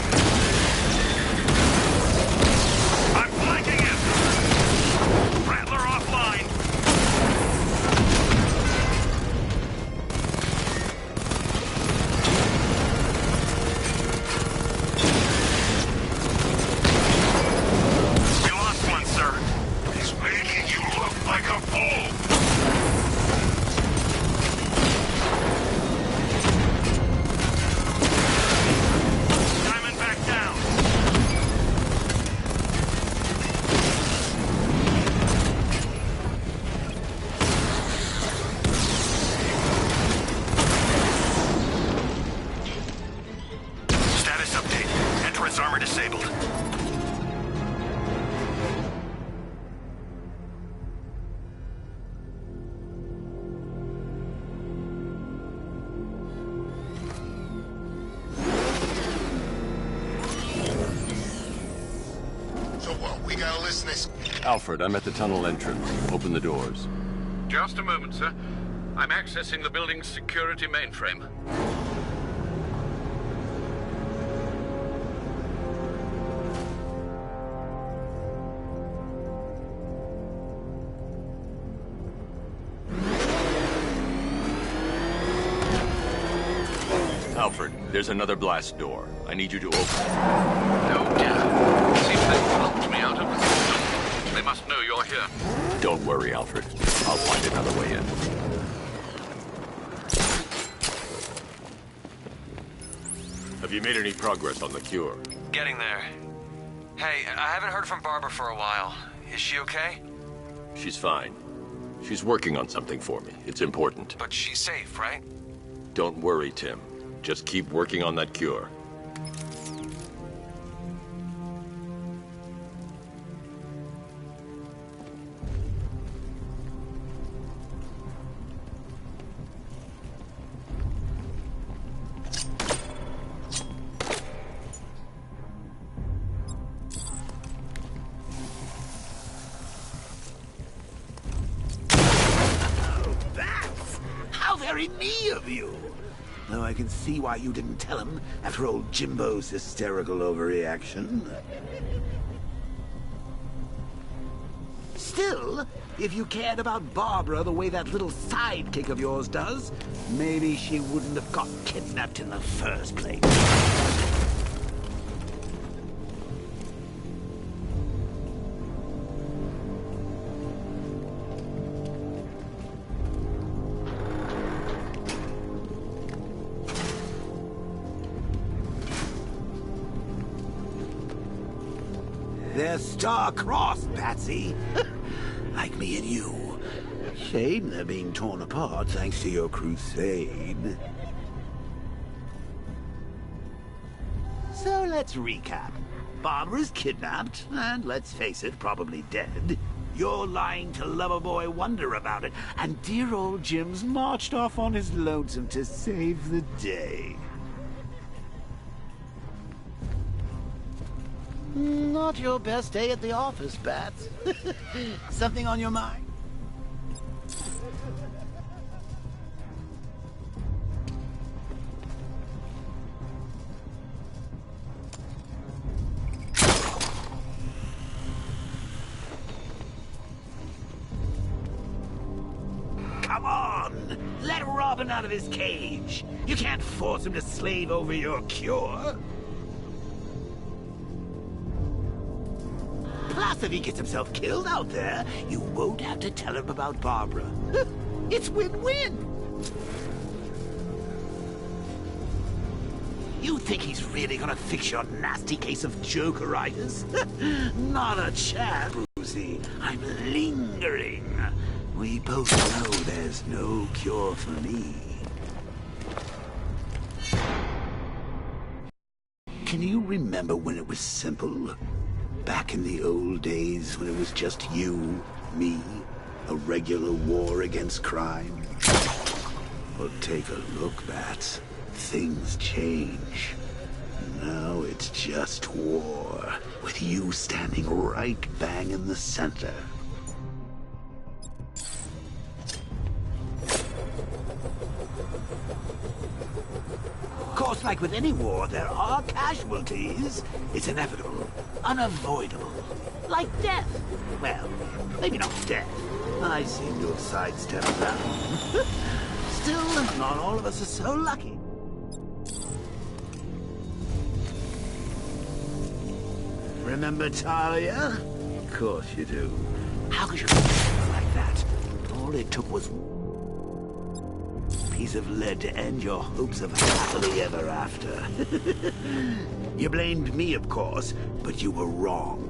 I'm flanking him. Rattler offline. We lost one, sir. He's making you look like a fool. Diamondback down. Status update. Entrance armor disabled. So what? We gotta listen this. Alfred, I'm at the tunnel entrance. Open the doors. Just a moment, sir. I'm accessing the building's security mainframe. Alfred, there's another blast door. I need you to open it. Oh, dear. Seems they've locked me out of the system. They must know you're here. Don't worry, Alfred. I'll find another way in. Have you made any progress on the cure? Getting there. Hey, I haven't heard from Barbara for a while. Is she okay? She's fine. She's working on something for me. It's important. But she's safe, right? Don't worry, Tim. Just keep working on that cure. How very me of you! Though I can see why you didn't tell him after old Jimbo's hysterical overreaction. Still, if you cared about Barbara the way that little sidekick of yours does, maybe she wouldn't have got kidnapped in the first place. They're star-crossed, Patsy. Like me and you. Shame they're being torn apart thanks to your crusade. So let's recap. Barbara's kidnapped, and let's face it, probably dead. You're lying to Loverboy Wonder about it, and dear old Jim's marched off on his lonesome to save the day. Not your best day at the office, Bats. Something on your mind? Come on! Let Robin out of his cage! You can't force him to slave over your cure! Plus, course, if he gets himself killed out there, you won't have to tell him about Barbara. It's win-win. You think he's really gonna fix your nasty case of Jokeritis? Not a chance, Brucey. I'm lingering. We both know there's no cure for me. Can you remember when it was simple? Back in the old days when it was just you, me, a regular war against crime? Well, take a look, Bats. Things change. Now it's just war, with you standing right bang in the center. Of course, like with any war, there are casualties. It's inevitable, unavoidable. Like death. Well, maybe not death. I seem to have sidestepped that one. Still, not all of us are so lucky. Remember Talia? Of course you do. How could you forget like that? All it took was a piece of lead to end your hopes of happily ever after. You blamed me, of course, but you were wrong.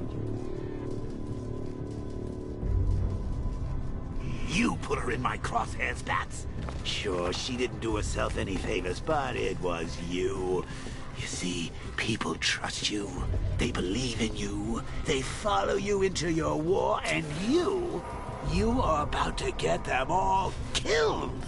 You put her in my crosshairs, Bats. Sure, she didn't do herself any favors, but it was you. You see, people trust you. They believe in you. They follow you into your war, and you are about to get them all killed.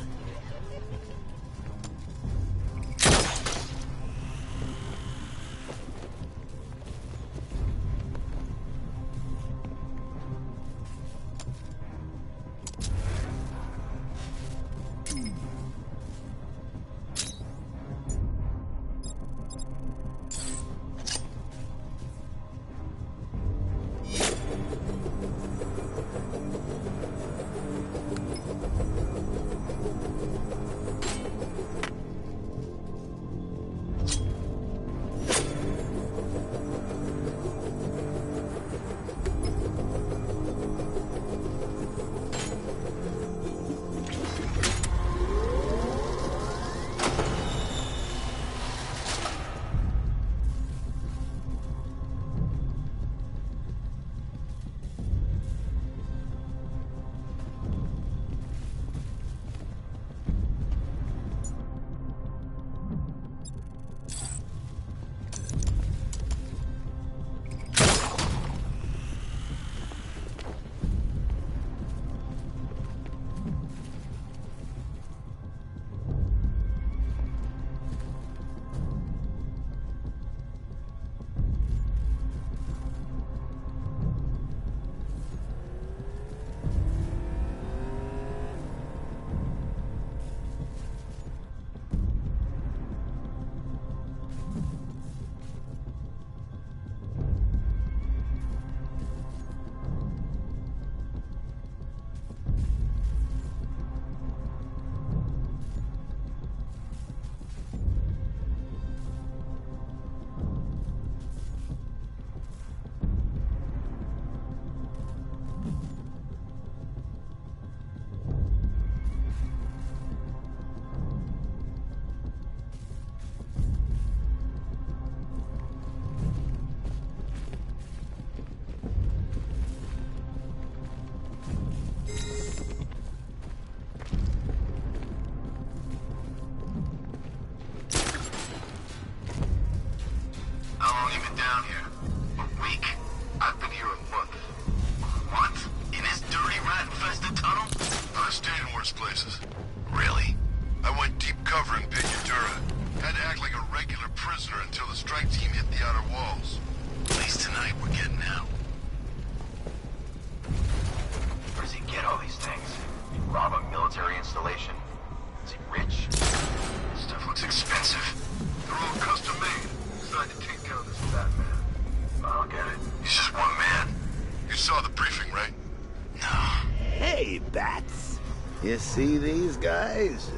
You see these guys?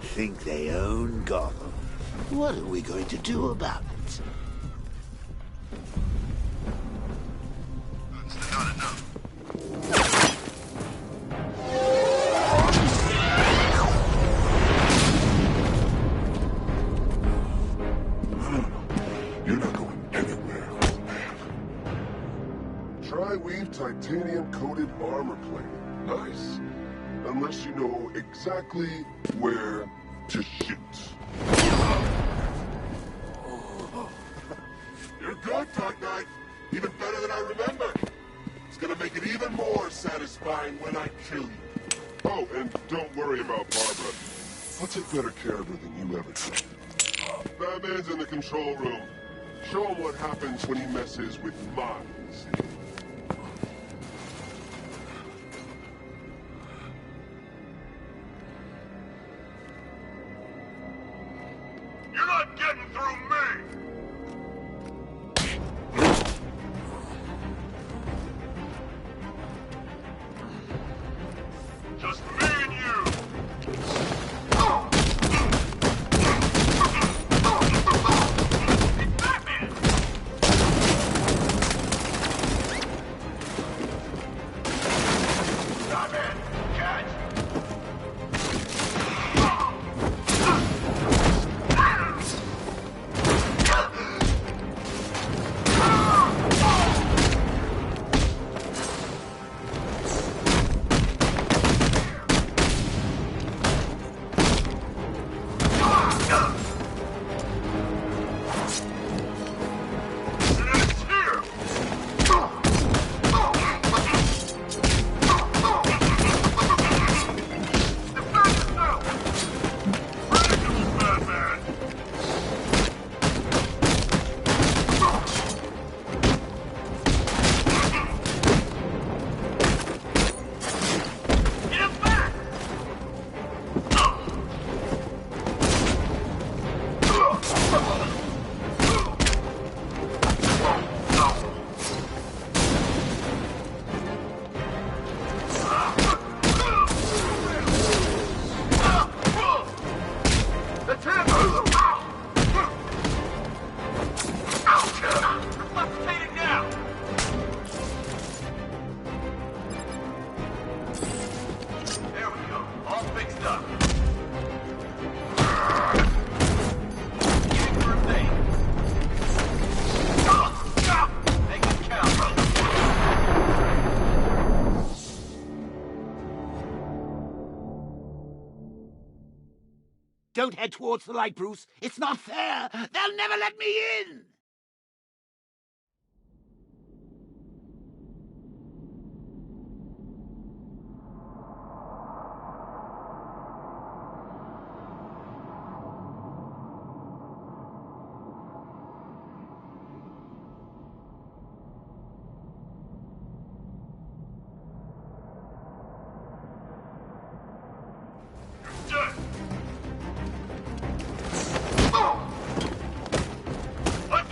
Think they own Gotham. What are we going to do about it? It's not armor plating. Nice. Unless you know exactly where to shoot. You're good, Dark Knight. Even better than I remember. It's gonna make it even more satisfying when I kill you. Oh, and don't worry about Barbara. I'll take better care of her than you ever did. Batman's in the control room. Show him what happens when he messes with minds. You're not getting through me! Just me and you! Don't head towards the light, Bruce. It's not fair. They'll never let me in. Let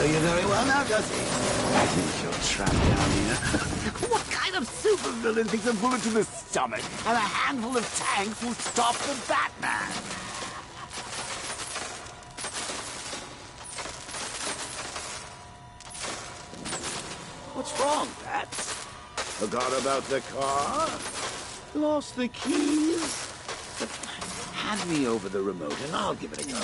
you very well now, does he? I think you're trapped down here. What kind of supervillain thinks a bullet to the stomach and a handful of tanks will stop the Batman? What's wrong, Bats? Forgot about the car? Lost the keys? But hand me over the remote and I'll give it a go.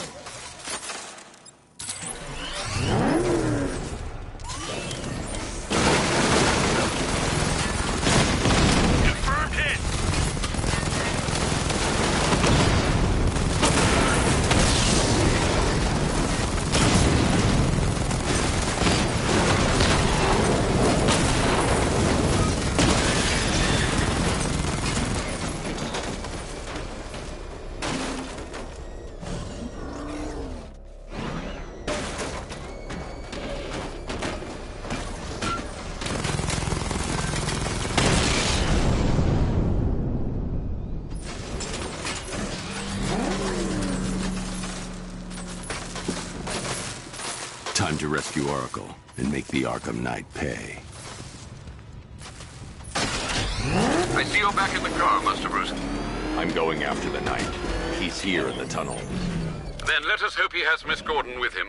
Time to rescue Oracle and make the Arkham Knight pay. I see you're back in the car, Master Bruce. I'm going after the Knight. He's here in the tunnel. Then let us hope he has Miss Gordon with him.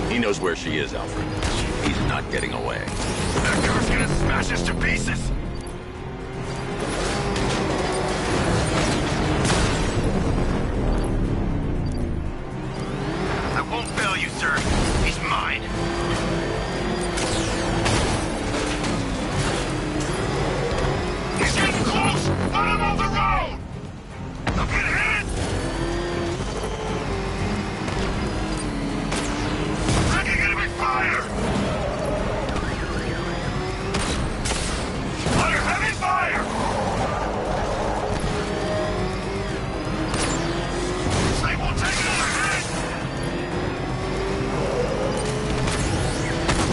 He knows where she is, Alfred. He's not getting away. That car's gonna smash us to pieces! I won't fail you, sir. He's mine. He's getting close! Let him off the road! I'll get hit! Fire! Under heavy fire! They won't take another hit!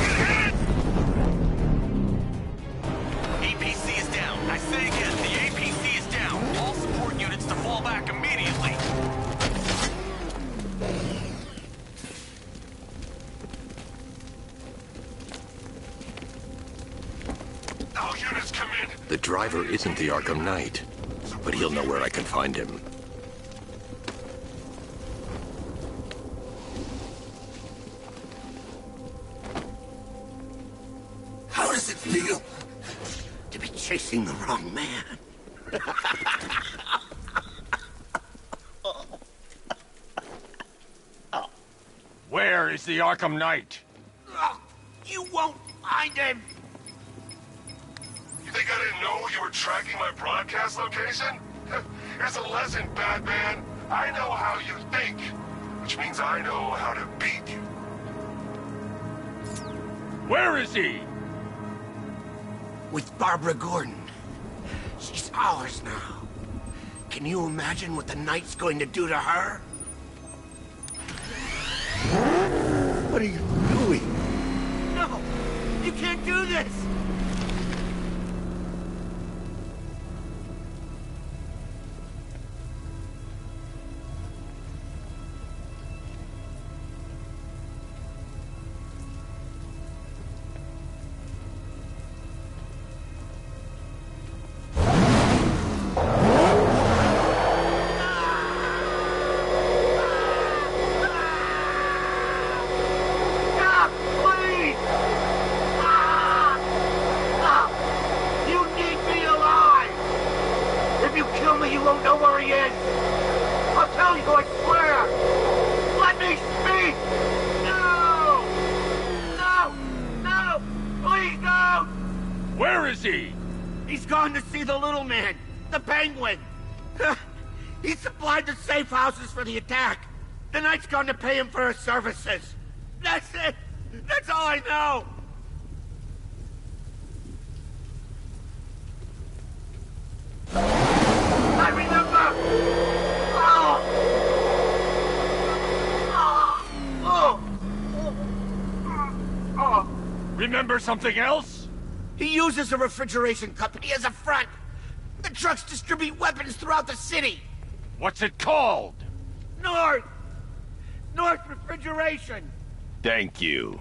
Get hit! APC is down. I say again, the APC is down. All support units to fall back immediately. The driver isn't the Arkham Knight, but he'll know where I can find him. How does it feel to be chasing the wrong man? Where is the Arkham Knight? You won't find him! You think I didn't know you were tracking my broadcast location? Here's a lesson, Batman. I know how you think, which means I know how to beat you. Where is he? With Barbara Gordon. She's ours now. Can you imagine what the Knight's going to do to her? What are you doing? No! You can't do this! He's gone to see the little man, the Penguin. He supplied the safe houses for the attack. The Knight's gone to pay him for his services. That's it. That's all I know. I remember. Remember something else? He uses a refrigeration company as a front. The trucks distribute weapons throughout the city. What's it called? North Refrigeration. Thank you.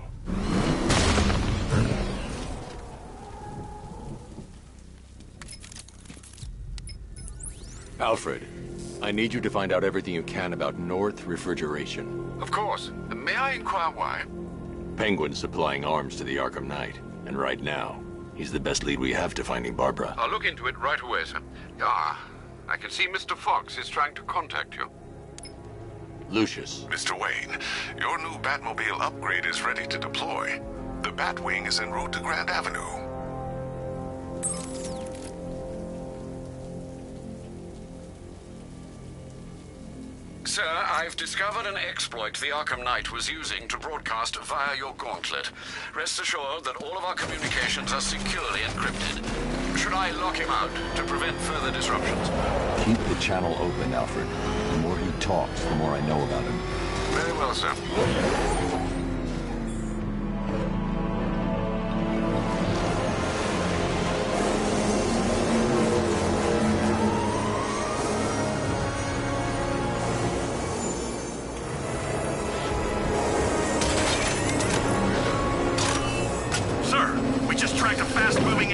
Alfred, I need you to find out everything you can about North Refrigeration. Of course. May I inquire why? Penguin's supplying arms to the Arkham Knight, and right now, he's the best lead we have to finding Barbara. I'll look into it right away, sir. Ah, I can see Mr. Fox is trying to contact you. Lucius. Mr. Wayne, your new Batmobile upgrade is ready to deploy. The Batwing is en route to Grand Avenue. Sir, I've discovered an exploit the Arkham Knight was using to broadcast via your gauntlet. Rest assured that all of our communications are securely encrypted. Should I lock him out to prevent further disruptions? Keep the channel open, Alfred. The more he talks, the more I know about him. Very well, sir.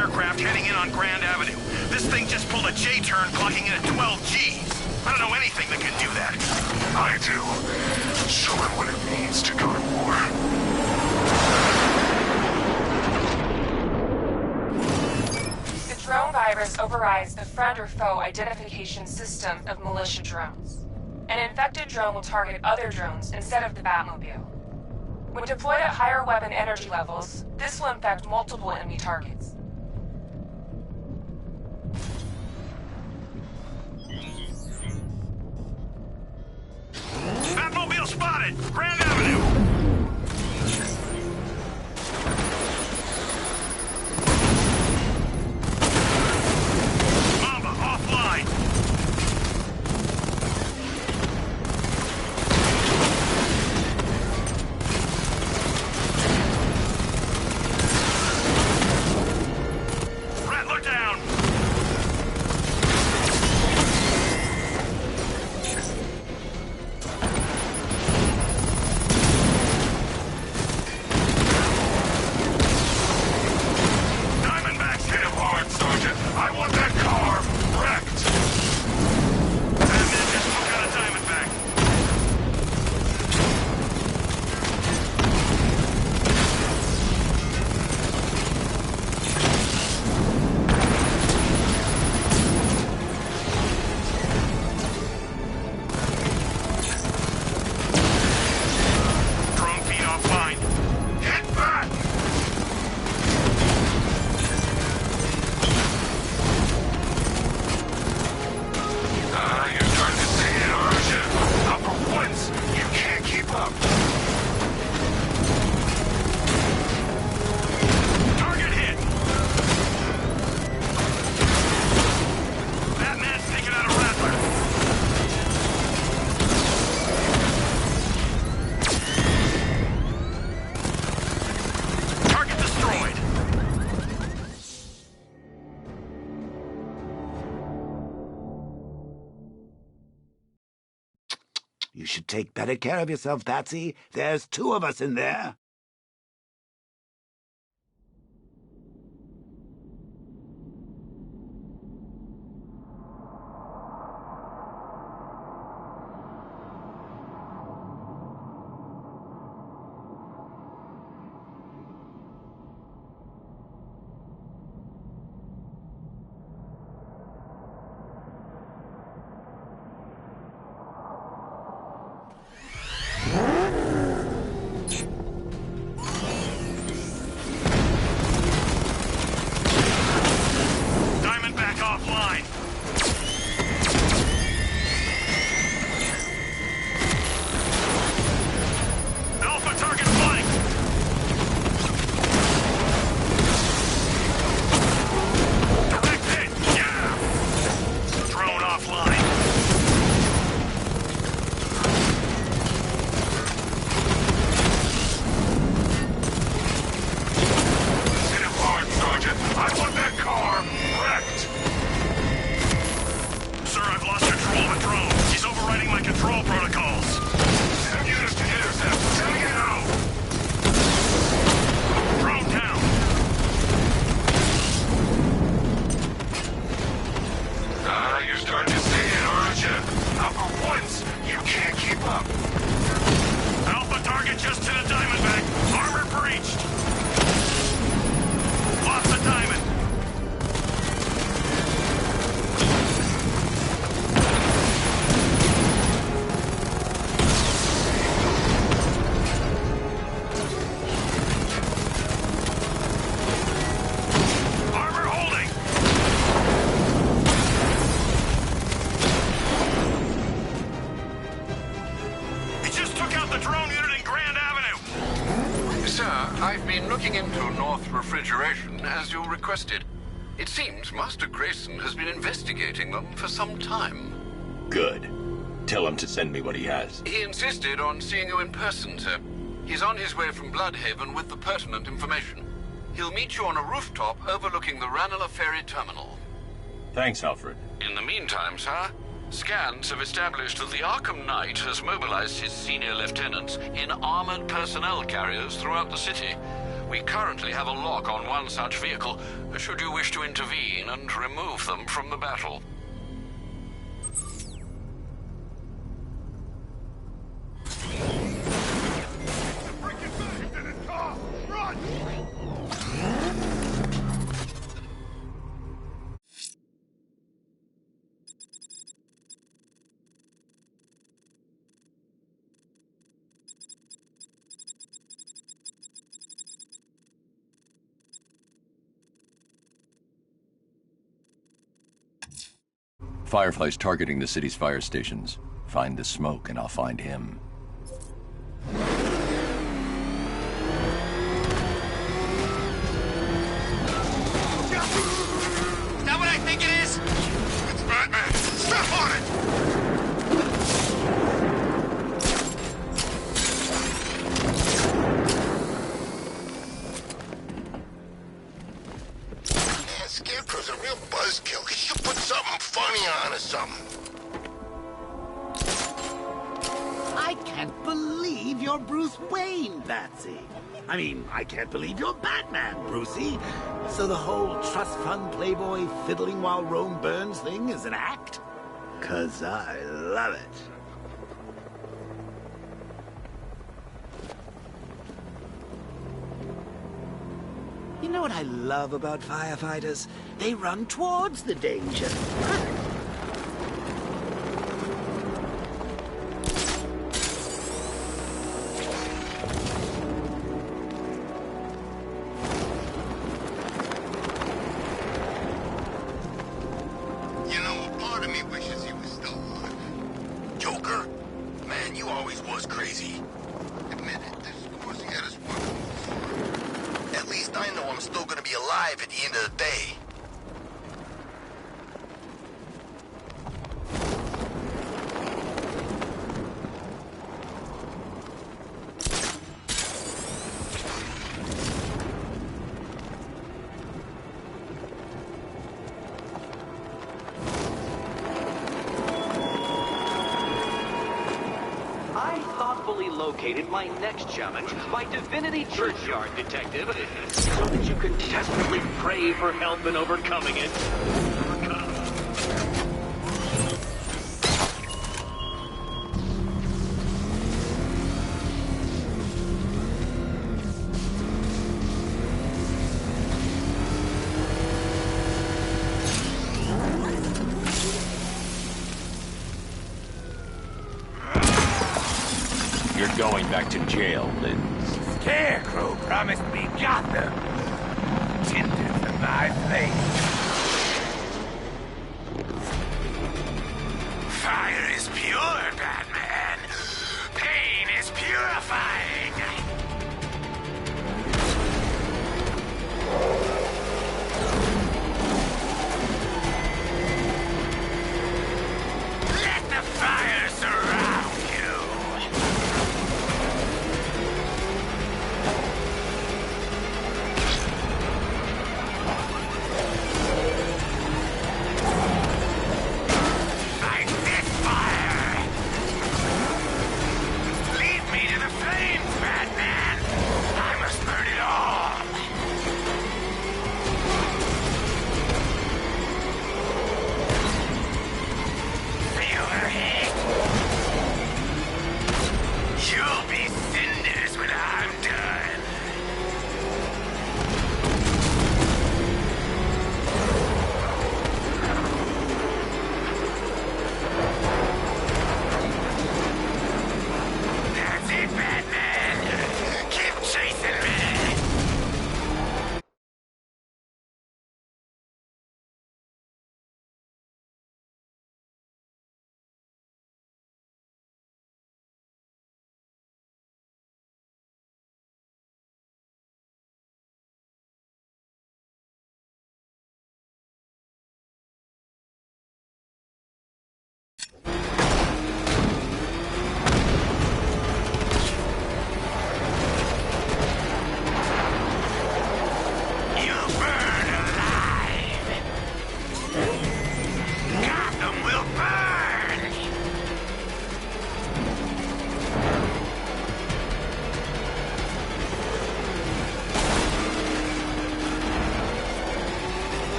aircraft heading in on Grand Avenue. This thing just pulled a J-turn, clocking in at 12 Gs. I don't know anything that can do that. I do. Show him what it means to go to war. The drone virus overrides the friend or foe identification system of militia drones. An infected drone will target other drones instead of the Batmobile. When deployed at higher weapon energy levels, this will infect multiple enemy targets. Batmobile spotted! Grand Avenue! You should take better care of yourself, Patsy. There's two of us in there. refrigeration as you requested. It seems Master Grayson has been investigating them for some time. Good. Tell him to send me what he has. He insisted on seeing you in person, sir. He's on his way from Bloodhaven with the pertinent information. He'll meet you on a rooftop overlooking the Ranelagh Ferry Terminal. Thanks, Alfred. In the meantime, sir, scans have established that the Arkham Knight has mobilized his senior lieutenants in armored personnel carriers throughout the city. We currently have a lock on one such vehicle, should you wish to intervene and remove them from the battle. Firefly's targeting the city's fire stations. Find the smoke and I'll find him. Is that what I think it is? It's Batman! Step on it! Man, Scarecrow's a real buzzkill. He should put something funny on or something. I can't believe you're Bruce Wayne, Batsy. I mean, I can't believe you're Batman, Brucey. So the whole trust fund playboy fiddling while Rome burns thing is an act? 'Cause I love it. You know what I love about firefighters? They run towards the danger. You know, part of me wishes he was still alive. Joker? Man, you always was crazy. Admit it, this course he had us working for. At least I know I'm still gonna be alive at the end of the day. Located my next challenge, my Divinity Churchyard detective, so that you can desperately pray for help in overcoming it. You're going back to jail, Linz. Scarecrow promised me Gotham. Tinder for my flame. Fire is pure, Batman. Pain is purifying. Let the fire surround you.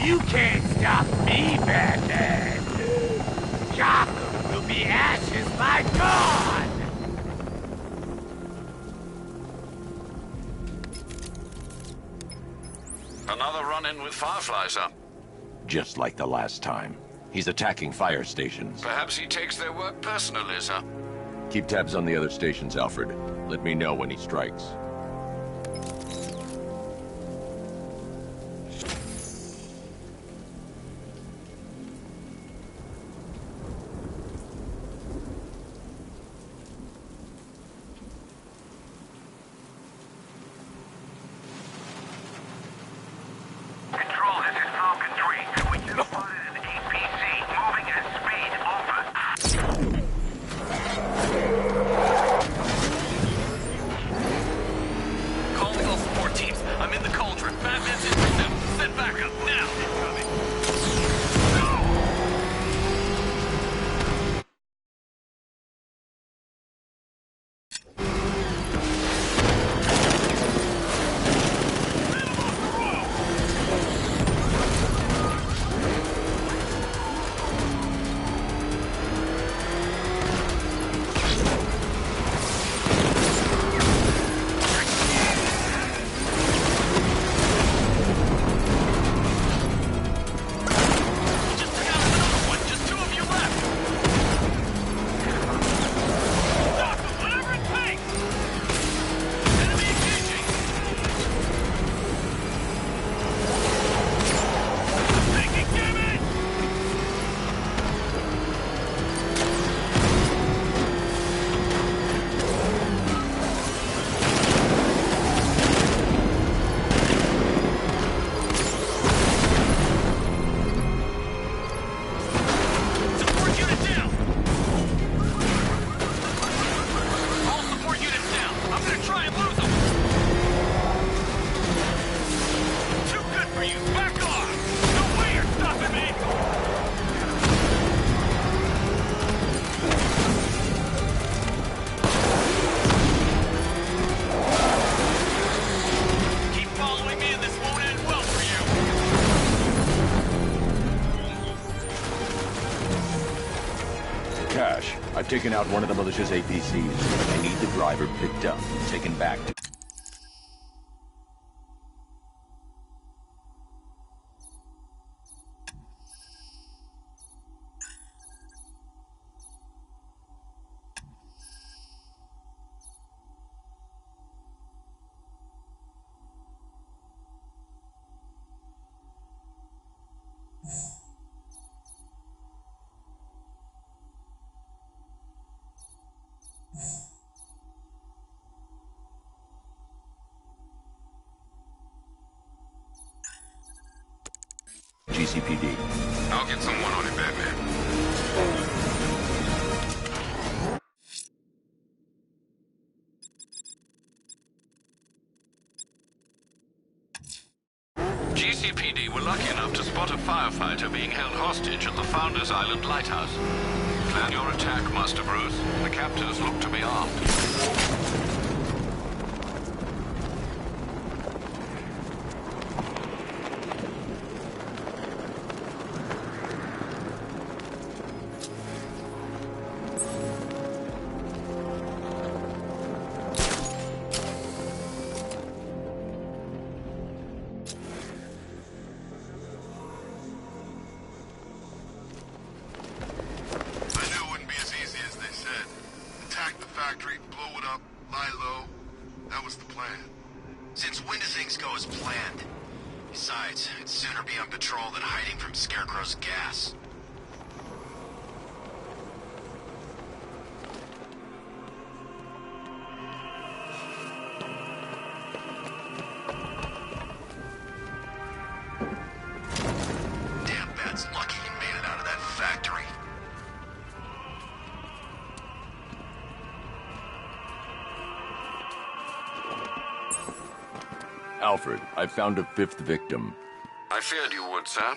You can't stop me, Batman. Gotham will be ashes by dawn. Another run-in with Firefly, sir. Just like the last time. He's attacking fire stations. Perhaps he takes their work personally, sir. Keep tabs on the other stations, Alfred. Let me know when he strikes. Control, this is Falcon 3. We just spotted an APC moving at speed. Over. Calling all support teams. I'm in the cauldron. Batman's in pursuit. Send backup now. Incoming. I've taken out one of the militia's APCs. I need the driver picked up and taken back to... GCPD. I'll get someone on it, Batman. GCPD were lucky enough to spot a firefighter being held hostage at the Founders Island lighthouse. Plan your attack, Master Bruce. The captors look to be armed. Alfred, I found a fifth victim. I feared you would, sir.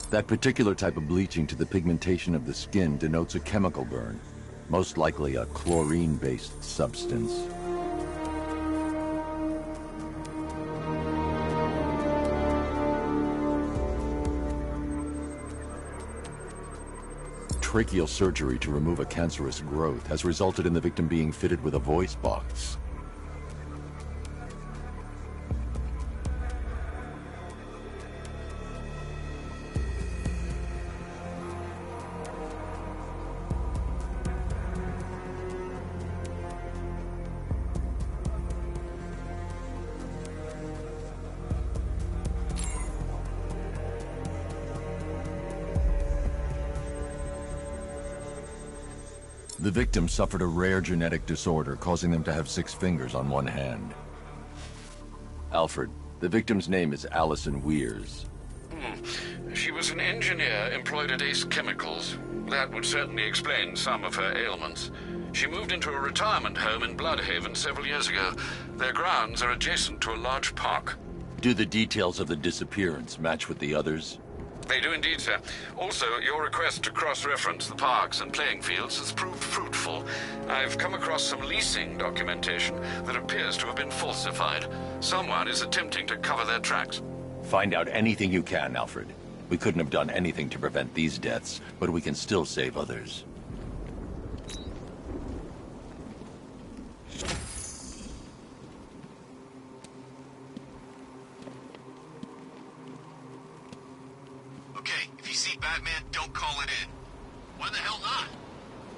That particular type of bleaching to the pigmentation of the skin denotes a chemical burn, most likely a chlorine-based substance. Tracheal surgery to remove a cancerous growth has resulted in the victim being fitted with a voice box. The victim suffered a rare genetic disorder, causing them to have 6 fingers on one hand. Alfred, the victim's name is Allison Weers. She was an engineer employed at Ace Chemicals. That would certainly explain some of her ailments. She moved into a retirement home in Bloodhaven several years ago. Their grounds are adjacent to a large park. Do the details of the disappearance match with the others? They do indeed, sir. Also, your request to cross-reference the parks and playing fields has proved fruitful. I've come across some leasing documentation that appears to have been falsified. Someone is attempting to cover their tracks. Find out anything you can, Alfred. We couldn't have done anything to prevent these deaths, but we can still save others. Batman, don't call it in. Why the hell not?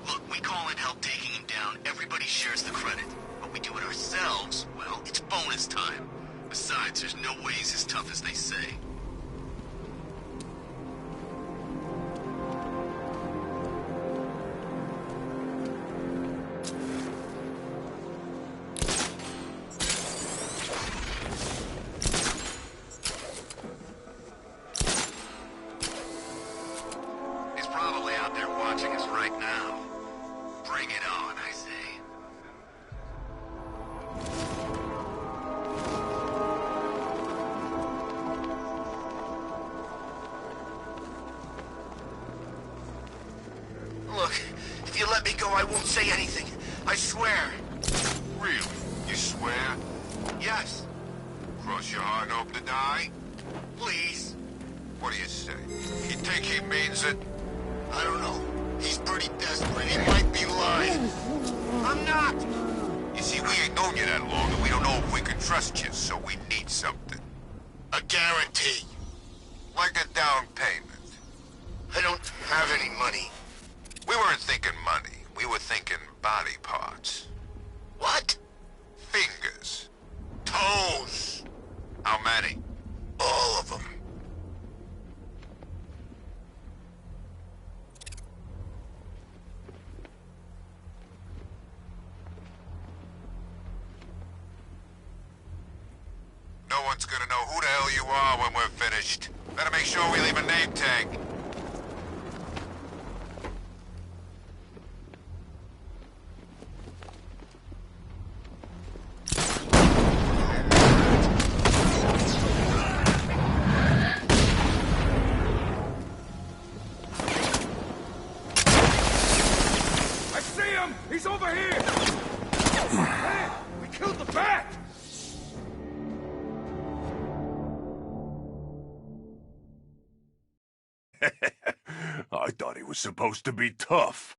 Look, we call in help taking him down, everybody shares the credit. But we do it ourselves, well, it's bonus time. Besides, there's no way he's as tough as they say. I won't say anything. I swear. Really? You swear? Yes. Cross your heart and hope to die? Please. What do you say? You think he means it? I don't know. He's pretty desperate. He might be lying. I'm not. You see, we ain't known you that long, and we don't know if we can trust you, so we need something. A guarantee. Like a down payment. I don't have any money. We weren't thinking money. We were thinking body parts. What? Fingers. Toes. How many? All of them. No one's gonna know who the hell you are when we're finished. Better make sure we leave a name tag. He's over here! Man, we killed the bat! I thought he was supposed to be tough.